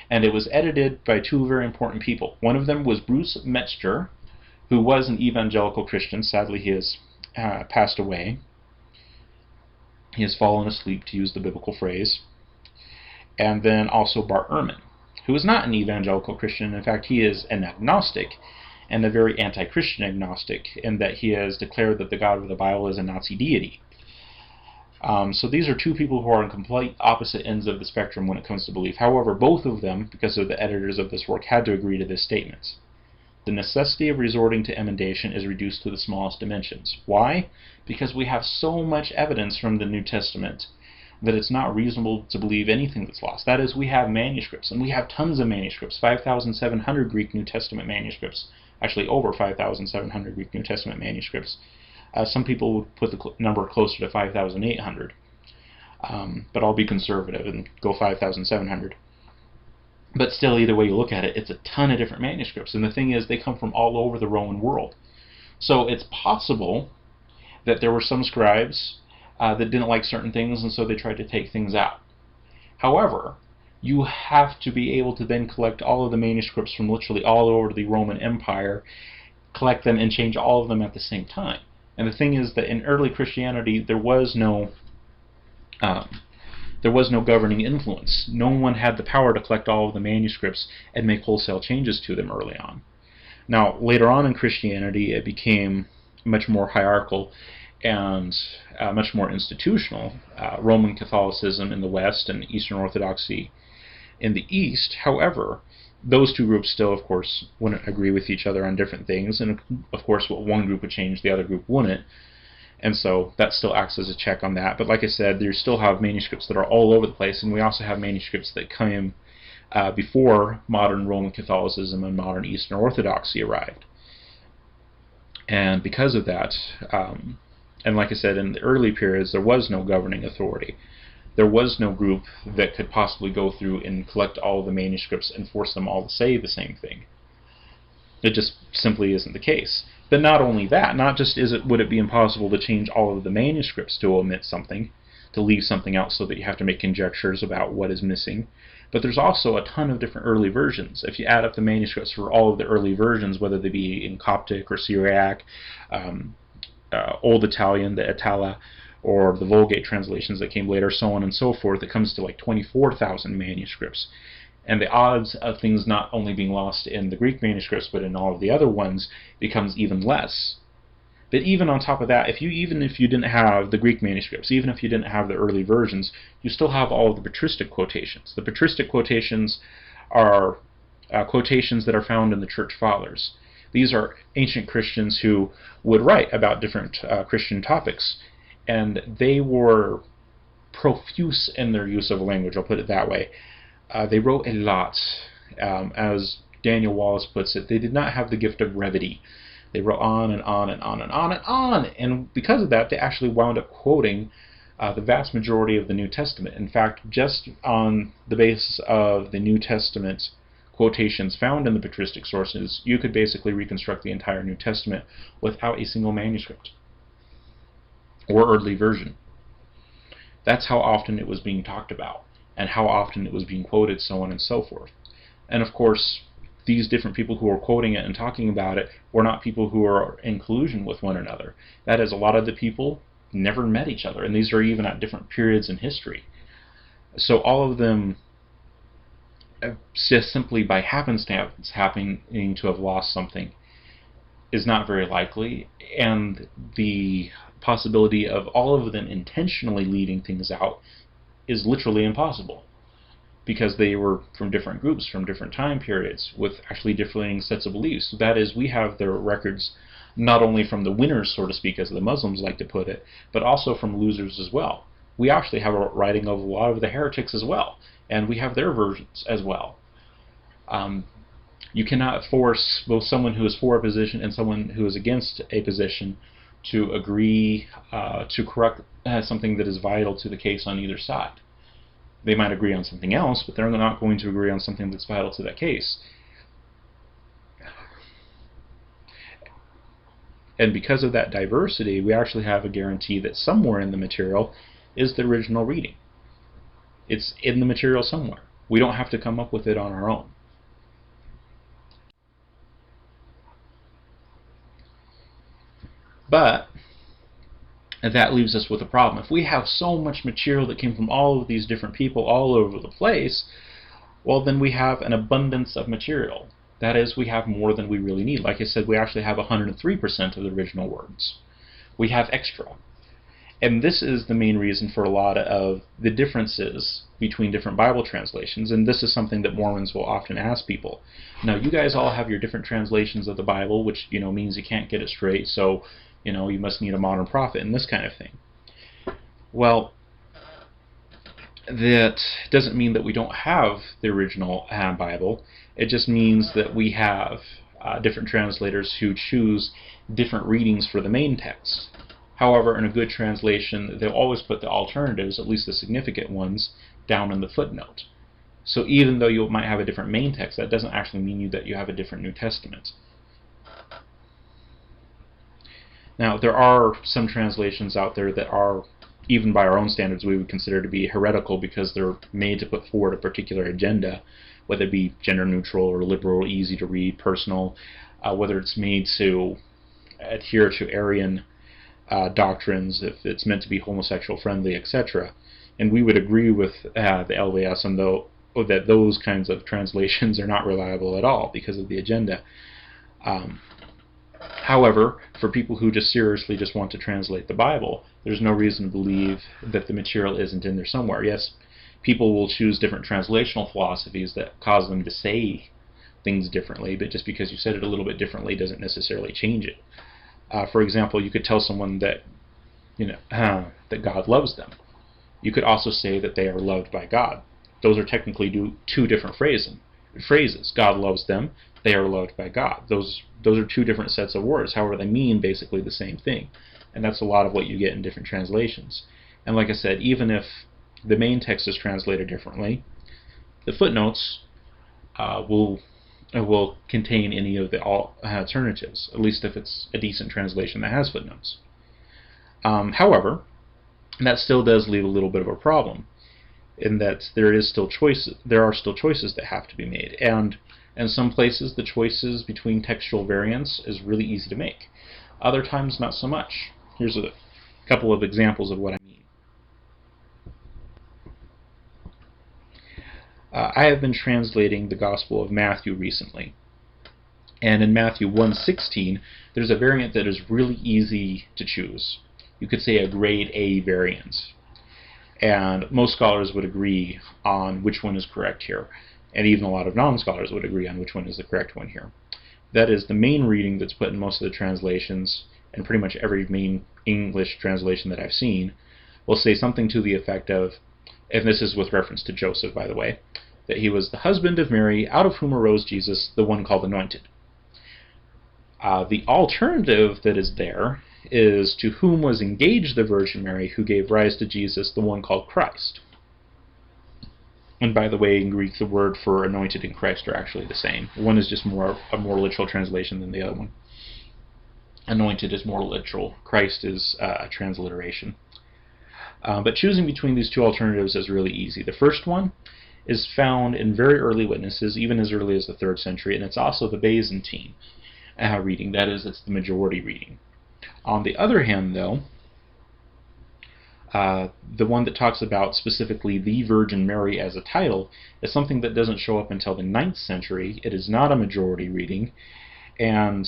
And it was edited by two very important people. One of them was Bruce Metzger, who was an evangelical Christian. Sadly, he has passed away. He has fallen asleep, to use the biblical phrase. And then also Bart Ehrman, who is not an evangelical Christian. In fact, he is an agnostic, and a very anti-Christian agnostic, in that he has declared that the God of the Bible is a Nazi deity. So these are two people who are on complete opposite ends of the spectrum when it comes to belief. However, both of them, because of the editors of this work, had to agree to this statement. The necessity of resorting to emendation is reduced to the smallest dimensions. Why? Because we have so much evidence from the New Testament that it's not reasonable to believe anything that's lost. That is, we have manuscripts, and we have tons of manuscripts, 5,700 Greek New Testament manuscripts, actually over 5,700 Greek New Testament manuscripts. Some people would put the number closer to 5,800, but I'll be conservative and go 5,700. But still, either way you look at it, it's a ton of different manuscripts. And the thing is, they come from all over the Roman world. So it's possible that there were some scribes that didn't like certain things, and so they tried to take things out. However, you have to be able to then collect all of the manuscripts from literally all over the Roman Empire, collect them, and change all of them at the same time. And the thing is that in early Christianity, there was no governing influence. No one had the power to collect all of the manuscripts and make wholesale changes to them early on. Now, later on in Christianity, it became much more hierarchical and much more institutional. Roman Catholicism in the West and Eastern Orthodoxy in the East. However, those two groups still, of course, wouldn't agree with each other on different things, and of course what one group would change, the other group wouldn't. And so that still acts as a check on that. But like I said, you still have manuscripts that are all over the place, and we also have manuscripts that came before modern Roman Catholicism and modern Eastern Orthodoxy arrived. And because of that, and like I said, in the early periods, there was no governing authority. There was no group that could possibly go through and collect all of the manuscripts and force them all to say the same thing. It just simply isn't the case. But not only that, not just would it be impossible to change all of the manuscripts to omit something, to leave something out so that you have to make conjectures about what is missing, but there's also a ton of different early versions. If you add up the manuscripts for all of the early versions, whether they be in Coptic or Syriac, Old Italian, the Itala, or the Vulgate translations that came later, so on and so forth, it comes to like 24,000 manuscripts. And the odds of things not only being lost in the Greek manuscripts, but in all of the other ones, becomes even less. But even on top of that, even if you didn't have the Greek manuscripts, even if you didn't have the early versions, you still have all of the patristic quotations. The patristic quotations are quotations that are found in the Church Fathers. These are ancient Christians who would write about different Christian topics, and they were profuse in their use of language, I'll put it that way. They wrote a lot. As Daniel Wallace puts it, they did not have the gift of brevity. They wrote on and on and on and on and on, and because of that, they actually wound up quoting the vast majority of the New Testament. In fact, just on the basis of the New Testament quotations found in the patristic sources, you could basically reconstruct the entire New Testament without a single manuscript or early version. That's how often it was being talked about, and how often it was being quoted, so on and so forth. And of course, these different people who are quoting it and talking about it were not people who are in collusion with one another. That is, a lot of the people never met each other, and these are even at different periods in history. So all of them, just simply by happenstance happening to have lost something, is not very likely, and the possibility of all of them intentionally leaving things out is literally impossible, because they were from different groups, from different time periods, with actually differing sets of beliefs. That is, we have their records not only from the winners, so to speak, as the Muslims like to put it, but also from losers as well. We actually have a writing of a lot of the heretics as well, and we have their versions as well. You cannot force both someone who is for a position and someone who is against a position to agree to correct something that is vital to the case on either side. They might agree on something else, but they're not going to agree on something that's vital to that case. And because of that diversity, we actually have a guarantee that somewhere in the material is the original reading. It's in the material somewhere. We don't have to come up with it on our own. But And that leaves us with a problem. If we have so much material that came from all of these different people all over the place, well, then we have an abundance of material. That is, we have more than we really need. Like I said, we actually have 103% of the original words. We have extra. And this is the main reason for a lot of the differences between different Bible translations, and this is something that Mormons will often ask people. Now, you guys all have your different translations of the Bible, which means you can't get it straight, so you must need a modern prophet and this kind of thing. Well, that doesn't mean that we don't have the original Bible. It just means that we have different translators who choose different readings for the main text. However, in a good translation, they'll always put the alternatives, at least the significant ones, down in the footnote. So even though you might have a different main text, that doesn't actually mean that you have a different New Testament. Now, there are some translations out there that are, even by our own standards, we would consider to be heretical because they're made to put forward a particular agenda, whether it be gender neutral or liberal, easy to read, personal, whether it's made to adhere to Arian doctrines, if it's meant to be homosexual friendly, etc. And we would agree with the LDS on that those kinds of translations are not reliable at all because of the agenda. However, for people who seriously want to translate the Bible, there's no reason to believe that the material isn't in there somewhere. Yes, people will choose different translational philosophies that cause them to say things differently, but just because you said it a little bit differently doesn't necessarily change it. For example, you could tell someone that that God loves them. You could also say that they are loved by God. Those are technically two different phrases. God loves them. They are loved by God. Those are two different sets of words. However, they mean basically the same thing. And that's a lot of what you get in different translations. And like I said, even if the main text is translated differently, the footnotes will contain any of the alternatives, at least if it's a decent translation that has footnotes. However, that still does leave a little bit of a problem, in that there are still choices that have to be made, and in some places the choices between textual variants is really easy to make. Other times not so much. Here's a couple of examples of what I mean. I have been translating the Gospel of Matthew recently, and in Matthew 1:16 there's a variant that is really easy to choose. You could say a grade A variant, and most scholars would agree on which one is correct here, and even a lot of non-scholars would agree on which one is the correct one here. That is, the main reading that's put in most of the translations, and pretty much every main English translation that I've seen, will say something to the effect of, and this is with reference to Joseph, by the way, that he was the husband of Mary, out of whom arose Jesus, the one called Anointed. The alternative that is there is, to whom was engaged the Virgin Mary, who gave rise to Jesus, the one called Christ. And by the way, in Greek, the word for anointed and Christ are actually the same. One is just a more literal translation than the other one. Anointed is more literal. Christ is a transliteration. But choosing between these two alternatives is really easy. The first one is found in very early witnesses, even as early as the 3rd century, and it's also the Byzantine reading. That is, it's the majority reading. On the other hand, though, the one that talks about specifically the Virgin Mary as a title is something that doesn't show up until the 9th century. It is not a majority reading, and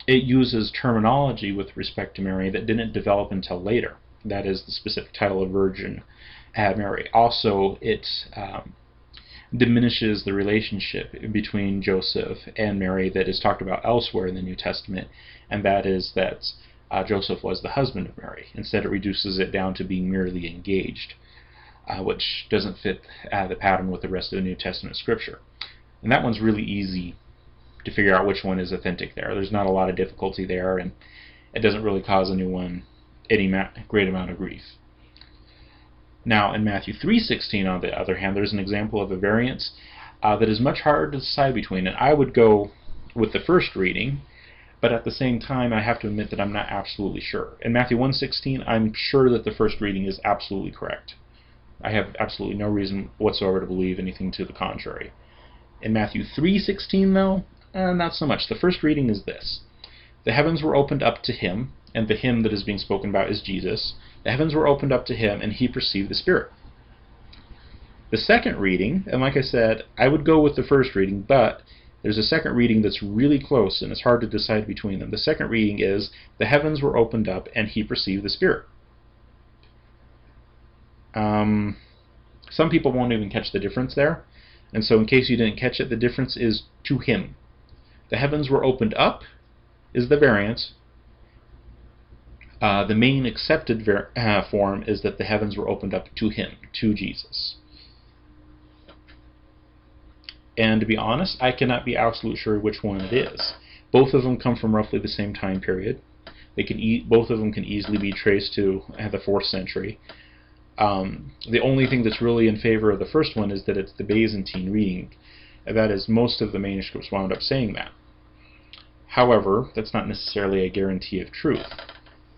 it uses terminology with respect to Mary that didn't develop until later. That is the specific title of Virgin Mary. Also, it diminishes the relationship between Joseph and Mary that is talked about elsewhere in the New Testament, and that is that Joseph was the husband of Mary. Instead, it reduces it down to being merely engaged, which doesn't fit the pattern with the rest of the New Testament scripture. And that one's really easy to figure out which one is authentic there. There's not a lot of difficulty there, and it doesn't really cause anyone any great amount of grief. Now, in Matthew 3:16, on the other hand, there's an example of a variant that is much harder to decide between. And I would go with the first reading, but at the same time, I have to admit that I'm not absolutely sure. In Matthew 1:16, I'm sure that the first reading is absolutely correct. I have absolutely no reason whatsoever to believe anything to the contrary. In Matthew 3:16, though, not so much. The first reading is this: "The heavens were opened up to him, and the him that is being spoken about is Jesus. The heavens were opened up to him, and he perceived the Spirit. The second reading, and like I said, I would go with the first reading, but there's a second reading that's really close, and it's hard to decide between them. The second reading is, the heavens were opened up, and he perceived the Spirit. Some people won't even catch the difference there, and so in case you didn't catch it, the difference is to him. The heavens were opened up is the variance. The main accepted form is that the heavens were opened up to him, to Jesus. And to be honest, I cannot be absolutely sure which one it is. Both of them come from roughly the same time period. Both of them can easily be traced to the 4th century. The only thing that's really in favor of the first one is that it's the Byzantine reading. That is, most of the manuscripts wound up saying that. However, that's not necessarily a guarantee of truth.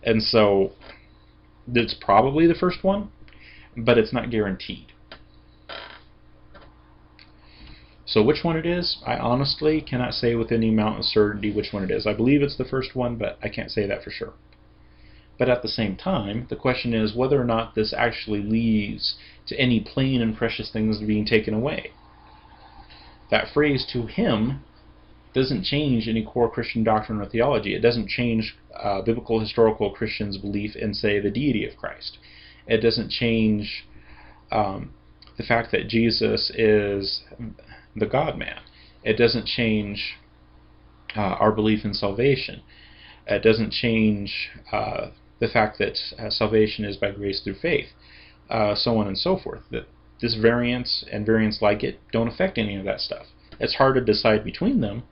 And so, it's probably the first one, but it's not guaranteed. So which one it is, I honestly cannot say with any amount of certainty which one it is. I believe it's the first one, but I can't say that for sure. But at the same time, the question is whether or not this actually leads to any plain and precious things being taken away. That phrase, to him, doesn't change any core Christian doctrine or theology. It doesn't change biblical historical Christians' belief in, say, the deity of Christ. It doesn't change the fact that Jesus is the God-man. It doesn't change our belief in salvation. It doesn't change the fact that salvation is by grace through faith, so on and so forth. That this variance and variants like it don't affect any of that stuff. It's hard to decide between them,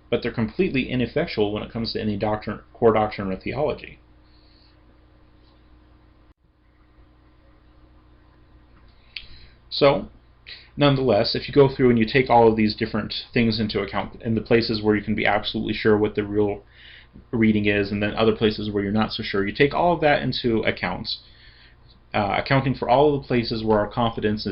but they're completely ineffectual when it comes to any core doctrine or theology. So, nonetheless, if you go through and you take all of these different things into account, in the places where you can be absolutely sure what the real reading is, and then other places where you're not so sure, you take all of that into account, accounting for all of the places where our confidence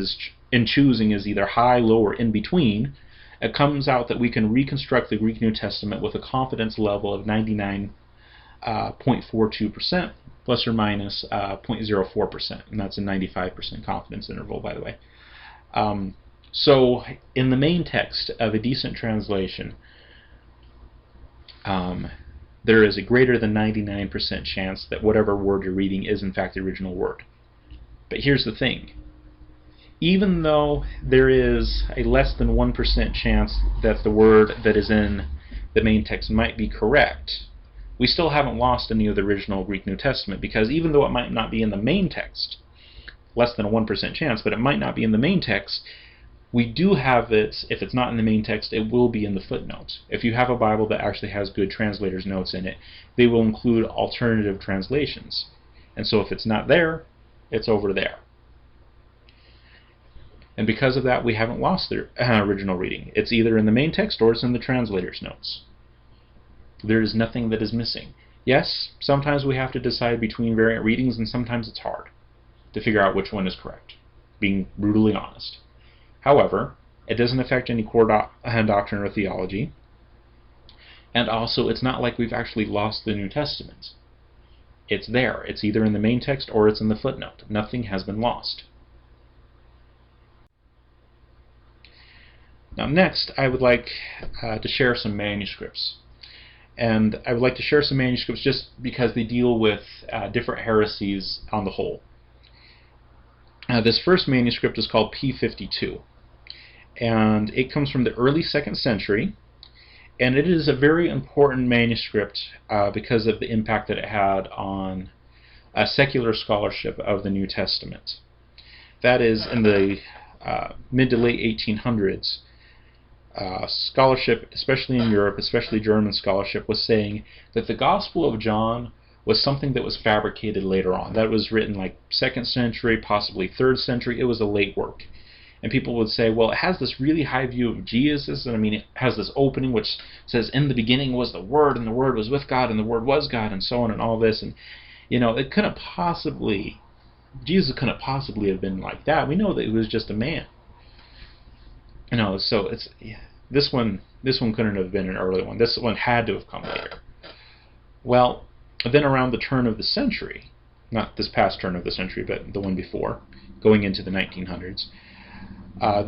in choosing is either high, low, or in between, it comes out that we can reconstruct the Greek New Testament with a confidence level of 99.42%, plus or minus 0.04%, and that's a 95% confidence interval, by the way. So, in the main text of a decent translation, there is a greater than 99% chance that whatever word you're reading is in fact the original word. But here's the thing. Even though there is a less than 1% chance that the word that is in the main text might be correct, we still haven't lost any of the original Greek New Testament, because even though it might not be in the main text, less than a 1% chance, but it might not be in the main text, we do have it. If it's not in the main text, it will be in the footnotes. If you have a Bible that actually has good translator's notes in it, they will include alternative translations. And so if it's not there, it's over there. And because of that, we haven't lost the original reading. It's either in the main text or it's in the translator's notes. There is nothing that is missing. Yes, sometimes we have to decide between variant readings, and sometimes it's hard to figure out which one is correct, being brutally honest. However, it doesn't affect any core doctrine or theology, and also it's not like we've actually lost the New Testament. It's there. It's either in the main text or it's in the footnote. Nothing has been lost. Now next, I would like to share some manuscripts. And I would like to share some manuscripts just because they deal with different heresies on the whole. This first manuscript is called P52, and it comes from the early 2nd century, and it is a very important manuscript because of the impact that it had on secular scholarship of the New Testament. That is, in the mid to late 1800s, scholarship, especially in Europe, especially German scholarship, was saying that the Gospel of John was something that was fabricated later on. That was written like 2nd century, possibly 3rd century. It was a late work. And people would say, well, it has this really high view of Jesus, and I mean, it has this opening which says, in the beginning was the Word, and the Word was with God, and the Word was God, and so on, and all this. And, you know, it couldn't possibly, Jesus couldn't possibly have been like that. We know that he was just a man. You know, so it's, this one couldn't have been an early one. This one had to have come later. Well, then around the turn of the century, not this past turn of the century, but the one before, going into the 1900s,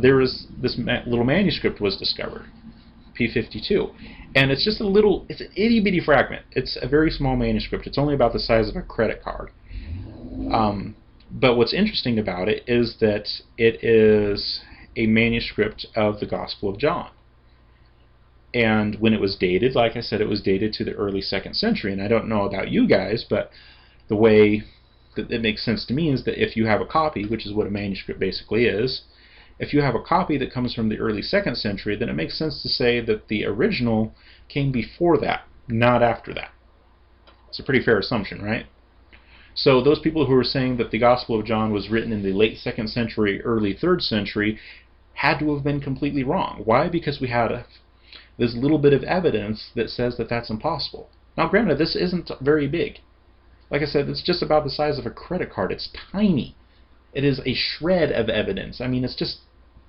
there was this little manuscript was discovered, P52, and it's just it's an itty bitty fragment. It's a very small manuscript. It's only about the size of a credit card. But what's interesting about it is that it is a manuscript of the Gospel of John. And when it was dated, like I said, it was dated to the early 2nd century. And I don't know about you guys, but the way that it makes sense to me is that if you have a copy, which is what a manuscript basically is, if you have a copy that comes from the early 2nd century, then it makes sense to say that the original came before that, not after that. It's a pretty fair assumption, right? So those people who are saying that the Gospel of John was written in the late 2nd century, early 3rd century, had to have been completely wrong. Why? Because we had this little bit of evidence that says that that's impossible. Now granted, this isn't very big. Like I said, it's just about the size of a credit card. It's tiny. It is a shred of evidence. I mean, it's just,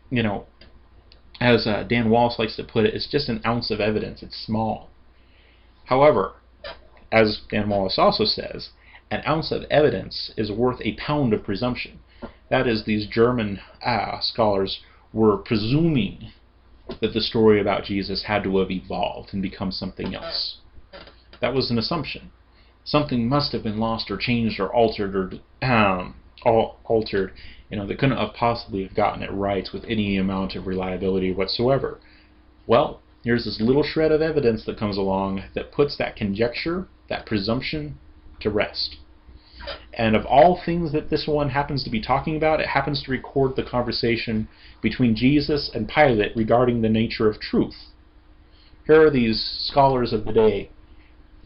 you know, as Dan Wallace likes to put it, it's just an ounce of evidence. It's small. However, as Dan Wallace also says, an ounce of evidence is worth a pound of presumption. That is, these German scholars were presuming that the story about Jesus had to have evolved and become something else. That was an assumption. Something must have been lost or changed or altered that couldn't have possibly have gotten it right with any amount of reliability whatsoever. Well, here's this little shred of evidence that comes along that puts that conjecture, that presumption, to rest. And of all things that this one happens to be talking about, it happens to record the conversation between Jesus and Pilate regarding the nature of truth. Here are these scholars of the day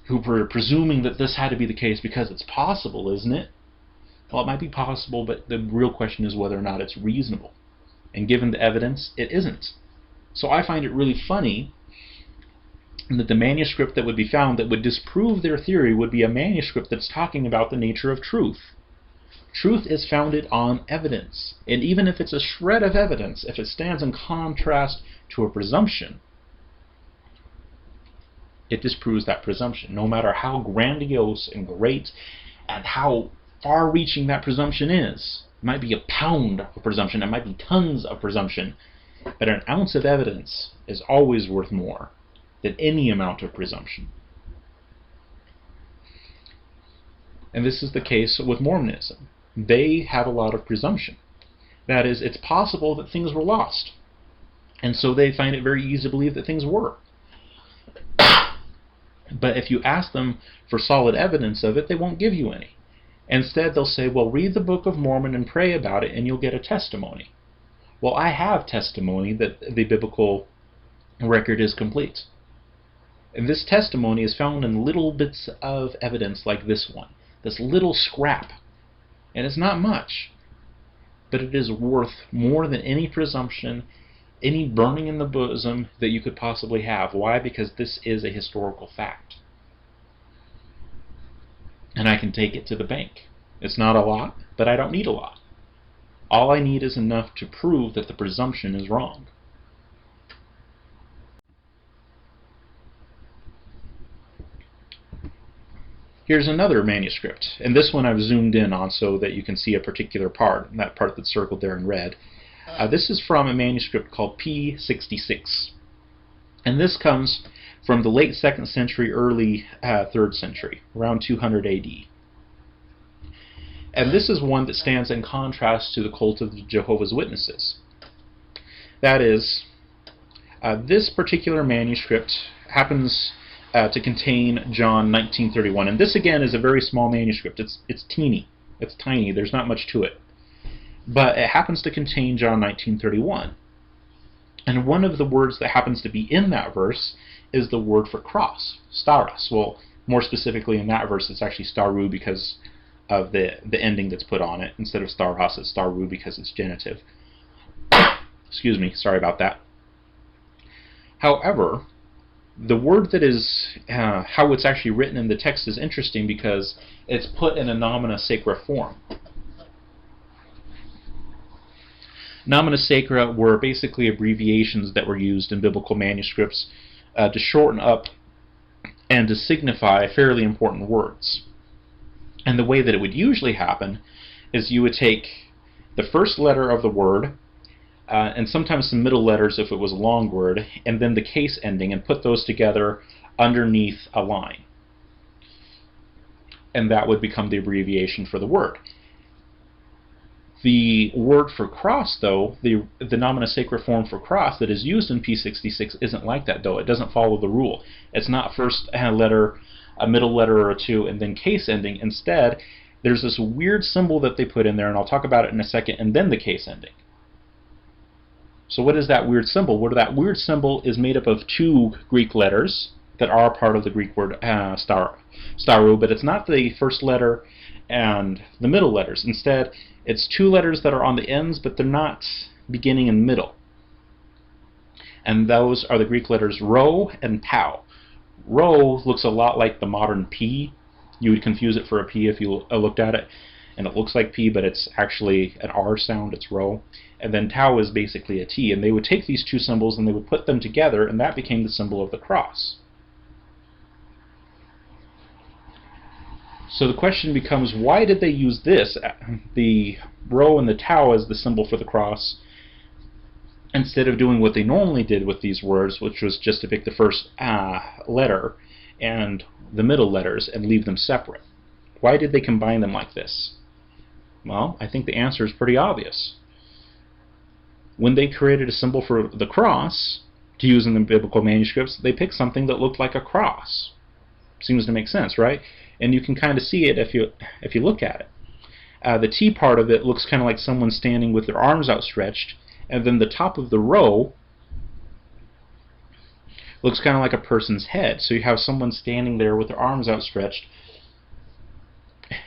who were presuming that this had to be the case because it's possible, isn't it? Well, it might be possible, but the real question is whether or not it's reasonable. And given the evidence, it isn't. So I find it really funny that the manuscript that would be found that would disprove their theory would be a manuscript that's talking about the nature of truth. Truth is founded on evidence, and even if it's a shred of evidence, if it stands in contrast to a presumption, it disproves that presumption, no matter how grandiose and great and how far-reaching that presumption is. It might be a pound of presumption, it might be tons of presumption, but an ounce of evidence is always worth more than any amount of presumption. And this is the case with Mormonism. They have a lot of presumption. That is, it's possible that things were lost. And so they find it very easy to believe that things were. But if you ask them for solid evidence of it, they won't give you any. Instead, they'll say, well, read the Book of Mormon and pray about it, and you'll get a testimony. Well, I have testimony that the biblical record is complete. And this testimony is found in little bits of evidence like this one, this little scrap. And it's not much, but it is worth more than any presumption, any burning in the bosom that you could possibly have. Why? Because this is a historical fact. And I can take it to the bank. It's not a lot, but I don't need a lot. All I need is enough to prove that the presumption is wrong. Here's another manuscript, and this one I've zoomed in on so that you can see a particular part, that part that's circled there in red. This is from a manuscript called P66, and this comes from the late 2nd century, early 3rd century, around 200 AD. And this is one that stands in contrast to the cult of the Jehovah's Witnesses. That is, this particular manuscript happens to contain John 19:31, and this again is a very small manuscript. It's teeny, it's tiny. There's not much to it, but it happens to contain John 19:31, and one of the words that happens to be in that verse is the word for cross, staros. Well, more specifically in that verse, it's actually staru because of the ending that's put on it. Instead of staros, it's staru because it's genitive. Excuse me, sorry about that. However, the word that is, how it's actually written in the text is interesting because it's put in a nomina sacra form. Nomina sacra were basically abbreviations that were used in biblical manuscripts to shorten up and to signify fairly important words. And the way that it would usually happen is you would take the first letter of the word, and sometimes some middle letters if it was a long word, and then the case ending, and put those together underneath a line. And that would become the abbreviation for the word. The word for cross, though, the nomina sacra form for cross that is used in P66 isn't like that, though. It doesn't follow the rule. It's not first a letter, a middle letter or two, and then case ending. Instead, there's this weird symbol that they put in there, and I'll talk about it in a second, and then the case ending. So what is that weird symbol? Well, that weird symbol is made up of two Greek letters that are part of the Greek word staru, but it's not the first letter and the middle letters. Instead, it's two letters that are on the ends, but they're not beginning and middle. And those are the Greek letters rho and tau. Rho looks a lot like the modern P. You would confuse it for a P if you looked at it, and it looks like P, but it's actually an R sound, it's rho. And then tau is basically a T, and they would take these two symbols and they would put them together, and that became the symbol of the cross. So the question becomes, why did they use this, the rho and the tau, as the symbol for the cross, instead of doing what they normally did with these words, which was just to pick the first letter and the middle letters and leave them separate? Why did they combine them like this? Well, I think the answer is pretty obvious. When they created a symbol for the cross to use in the biblical manuscripts, they picked something that looked like a cross. Seems to make sense, right? And you can kind of see it if you look at it. The T part of it looks kind of like someone standing with their arms outstretched, and then the top of the row looks kind of like a person's head. So you have someone standing there with their arms outstretched,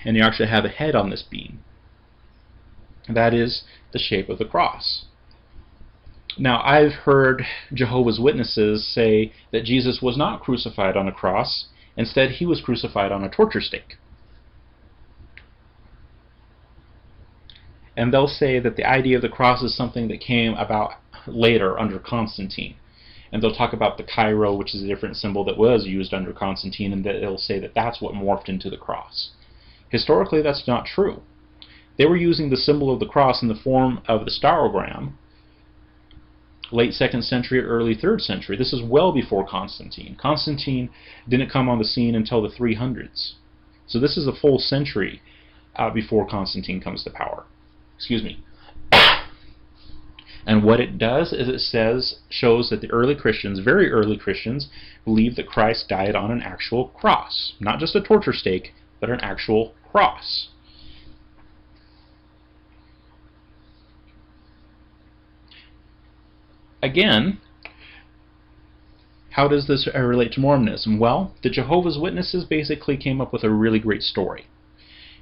and you actually have a head on this beam. That is the shape of the cross. Now, I've heard Jehovah's Witnesses say that Jesus was not crucified on a cross. Instead, he was crucified on a torture stake. And they'll say that the idea of the cross is something that came about later under Constantine. And they'll talk about the Chi-Rho, which is a different symbol that was used under Constantine, and that they'll say that that's what morphed into the cross. Historically, that's not true. They were using the symbol of the cross in the form of the starogram, late 2nd century, early 3rd century. This is well before Constantine. Constantine didn't come on the scene until the 300s. So this is a full century before Constantine comes to power. Excuse me. And what it does is it shows that the early Christians, very early Christians, believed that Christ died on an actual cross. Not just a torture stake, but an actual cross. Again, how does this relate to Mormonism? Well, the Jehovah's Witnesses basically came up with a really great story.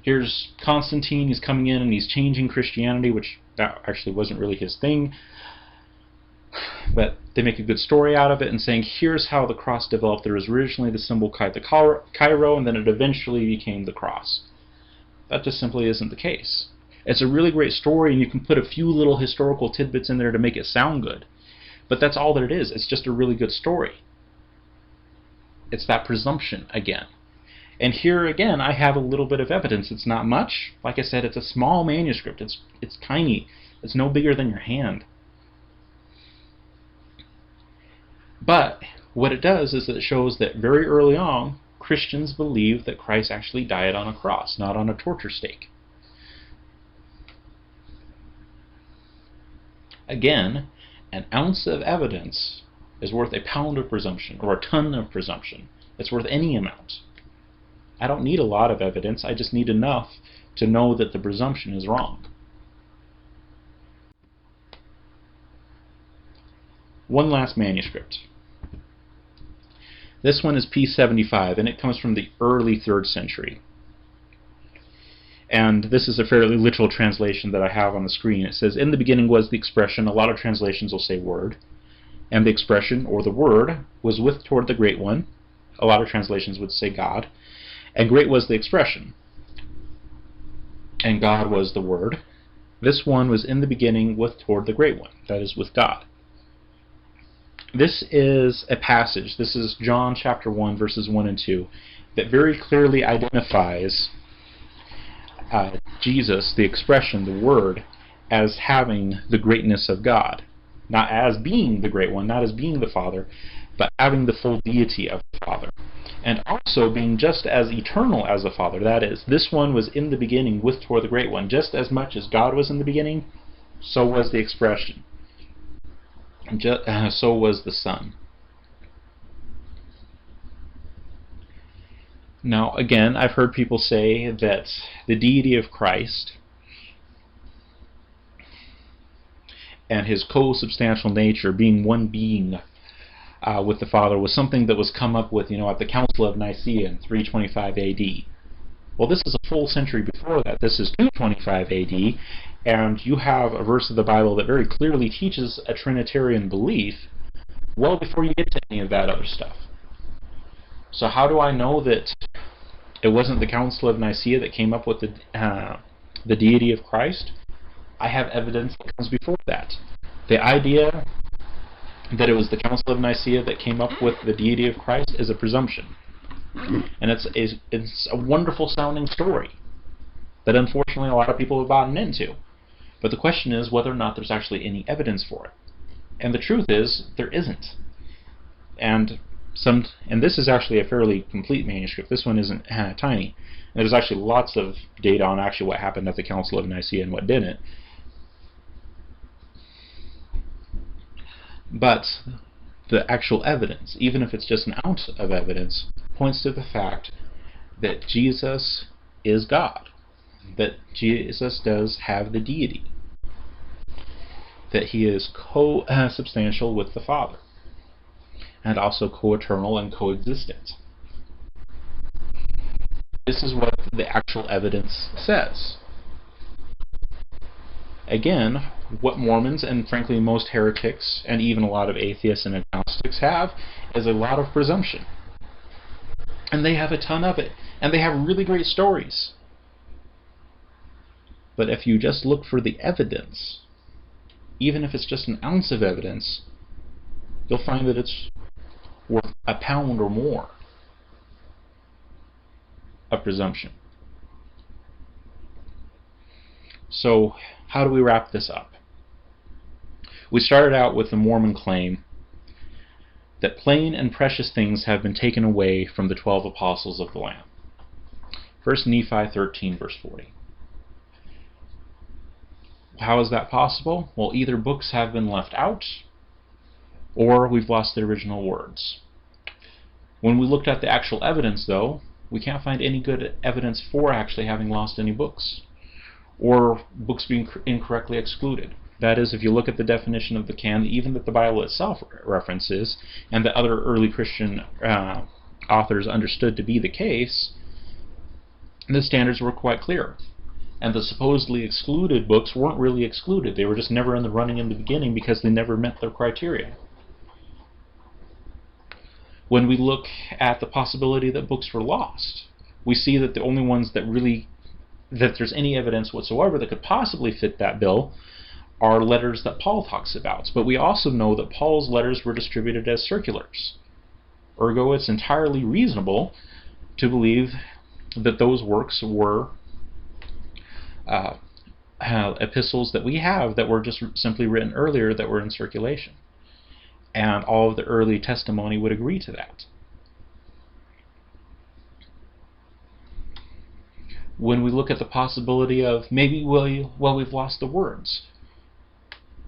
Here's Constantine, he's coming in and he's changing Christianity, which that actually wasn't really his thing, but they make a good story out of it and saying, here's how the cross developed. There was originally the symbol Chi-Rho, and then it eventually became the cross. That just simply isn't the case. It's a really great story, and you can put a few little historical tidbits in there to make it sound good. But that's all that it is. It's just a really good story. It's that presumption again. And here again, I have a little bit of evidence. It's not much. Like I said, it's a small manuscript. It's tiny. It's no bigger than your hand. But what it does is it shows that very early on, Christians believed that Christ actually died on a cross, not on a torture stake. Again, an ounce of evidence is worth a pound of presumption, or a ton of presumption. It's worth any amount. I don't need a lot of evidence, I just need enough to know that the presumption is wrong. One last manuscript. This one is P75, and it comes from the early 3rd century. And this is a fairly literal translation that I have on the screen. It says, in the beginning was the expression, a lot of translations will say word, and the expression, or the word, was with toward the Great One. A lot of translations would say God. And great was the expression. And God was the word. This one was in the beginning with toward the Great One. That is, with God. This is a passage, this is John chapter 1, verses 1 and 2, that very clearly identifies Jesus, the expression, the Word, as having the greatness of God. Not as being the Great One, not as being the Father, but having the full deity of the Father. And also being just as eternal as the Father. That is, this one was in the beginning with toward the Great One. Just as much as God was in the beginning, so was the expression. So was the Son. Now, again, I've heard people say that the deity of Christ and his co-substantial nature, being one being with the Father, was something that was come up with, at the Council of Nicaea in 325 AD. Well, this is a full century before that. This is 225 AD, and you have a verse of the Bible that very clearly teaches a Trinitarian belief well before you get to any of that other stuff. So how do I know that it wasn't the Council of Nicaea that came up with the deity of Christ? I have evidence that comes before that. The idea that it was the Council of Nicaea that came up with the deity of Christ is a presumption. And it's a wonderful sounding story that unfortunately a lot of people have bought into. But the question is whether or not there's actually any evidence for it. And the truth is, there isn't. And this is actually a fairly complete manuscript. This one isn't tiny. And there's actually lots of data on actually what happened at the Council of Nicaea and what didn't. But the actual evidence, even if it's just an ounce of evidence, points to the fact that Jesus is God, that Jesus does have the deity, that he is co-substantial with the Father, and also co-eternal and co-existent. This is what the actual evidence says. Again, what Mormons and frankly most heretics and even a lot of atheists and agnostics have is a lot of presumption. And they have a ton of it. And they have really great stories. But if you just look for the evidence, even if it's just an ounce of evidence, you'll find that it's worth a pound or more of presumption. So, how do we wrap this up? We started out with the Mormon claim that plain and precious things have been taken away from the 12 apostles of the Lamb. 1 Nephi 13, verse 40. How is that possible? Well, either books have been left out, or we've lost the original words. When we looked at the actual evidence, though, we can't find any good evidence for actually having lost any books, or books being incorrectly excluded. That is, if you look at the definition of the canon, even that the Bible itself references, and that other early Christian authors understood to be the case, the standards were quite clear. And the supposedly excluded books weren't really excluded. They were just never in the running in the beginning because they never met their criteria. When we look at the possibility that books were lost, we see that the only ones that there's any evidence whatsoever that could possibly fit that bill are letters that Paul talks about. But we also know that Paul's letters were distributed as circulars. Ergo, it's entirely reasonable to believe that those works were epistles that we have that were just simply written earlier that were in circulation. And all of the early testimony would agree to that. When we look at the possibility of maybe, we've lost the words.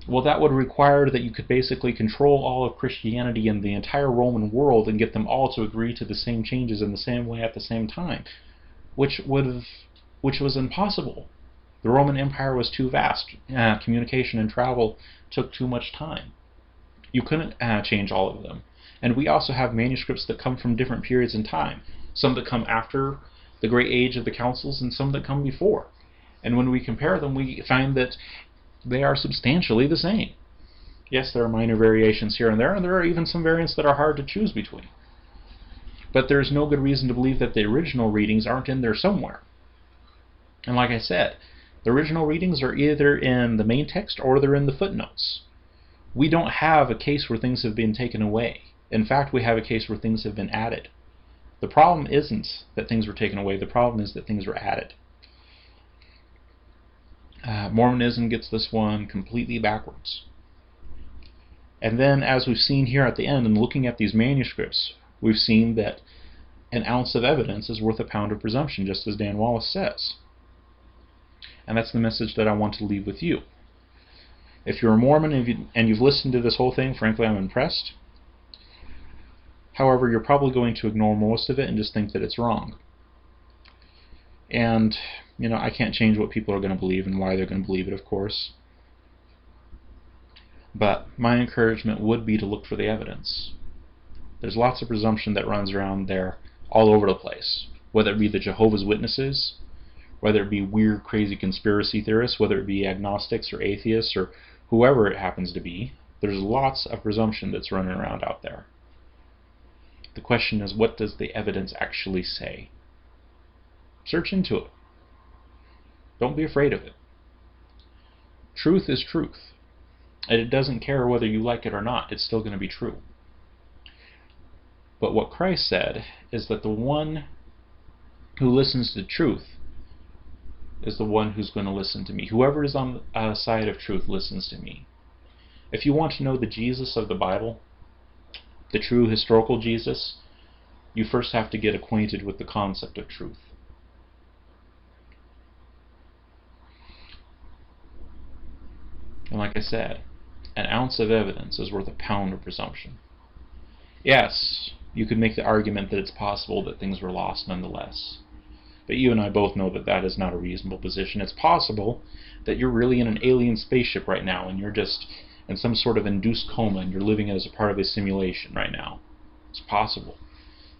Well, that would require that you could basically control all of Christianity in the entire Roman world and get them all to agree to the same changes in the same way at the same time, which was impossible. The Roman Empire was too vast. Communication and travel took too much time. You couldn't change all of them. And we also have manuscripts that come from different periods in time. Some that come after the great age of the councils and some that come before. And when we compare them, we find that they are substantially the same. Yes, there are minor variations here and there are even some variants that are hard to choose between. But there's no good reason to believe that the original readings aren't in there somewhere. And like I said, the original readings are either in the main text or they're in the footnotes. We don't have a case where things have been taken away. In fact, we have a case where things have been added. The problem isn't that things were taken away, the problem is that things were added. Mormonism gets this one completely backwards. And then, as we've seen here at the end, and looking at these manuscripts, we've seen that an ounce of evidence is worth a pound of presumption, just as Dan Wallace says. And that's the message that I want to leave with you. If you're a Mormon and you've listened to this whole thing, frankly, I'm impressed. However, you're probably going to ignore most of it and just think that it's wrong. And, I can't change what people are going to believe and why they're going to believe it, of course. But my encouragement would be to look for the evidence. There's lots of presumption that runs around there all over the place. Whether it be the Jehovah's Witnesses, whether it be weird, crazy conspiracy theorists, whether it be agnostics or atheists or whoever it happens to be, there's lots of presumption that's running around out there. The question is, what does the evidence actually say? Search into it. Don't be afraid of it. Truth is truth. And it doesn't care whether you like it or not, it's still going to be true. But what Christ said is that the one who listens to truth is the one who's going to listen to me. Whoever is on the side of truth listens to me. If you want to know the Jesus of the Bible, the true historical Jesus, you first have to get acquainted with the concept of truth. And like I said, an ounce of evidence is worth a pound of presumption. Yes, you could make the argument that it's possible that things were lost nonetheless. But you and I both know that that is not a reasonable position. It's possible that you're really in an alien spaceship right now and you're just in some sort of induced coma and you're living as a part of a simulation right now. It's possible,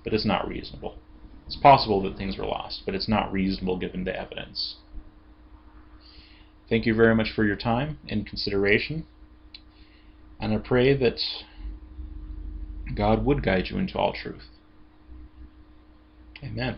but it's not reasonable. It's possible that things were lost, but it's not reasonable given the evidence. Thank you very much for your time and consideration, and I pray that God would guide you into all truth. Amen.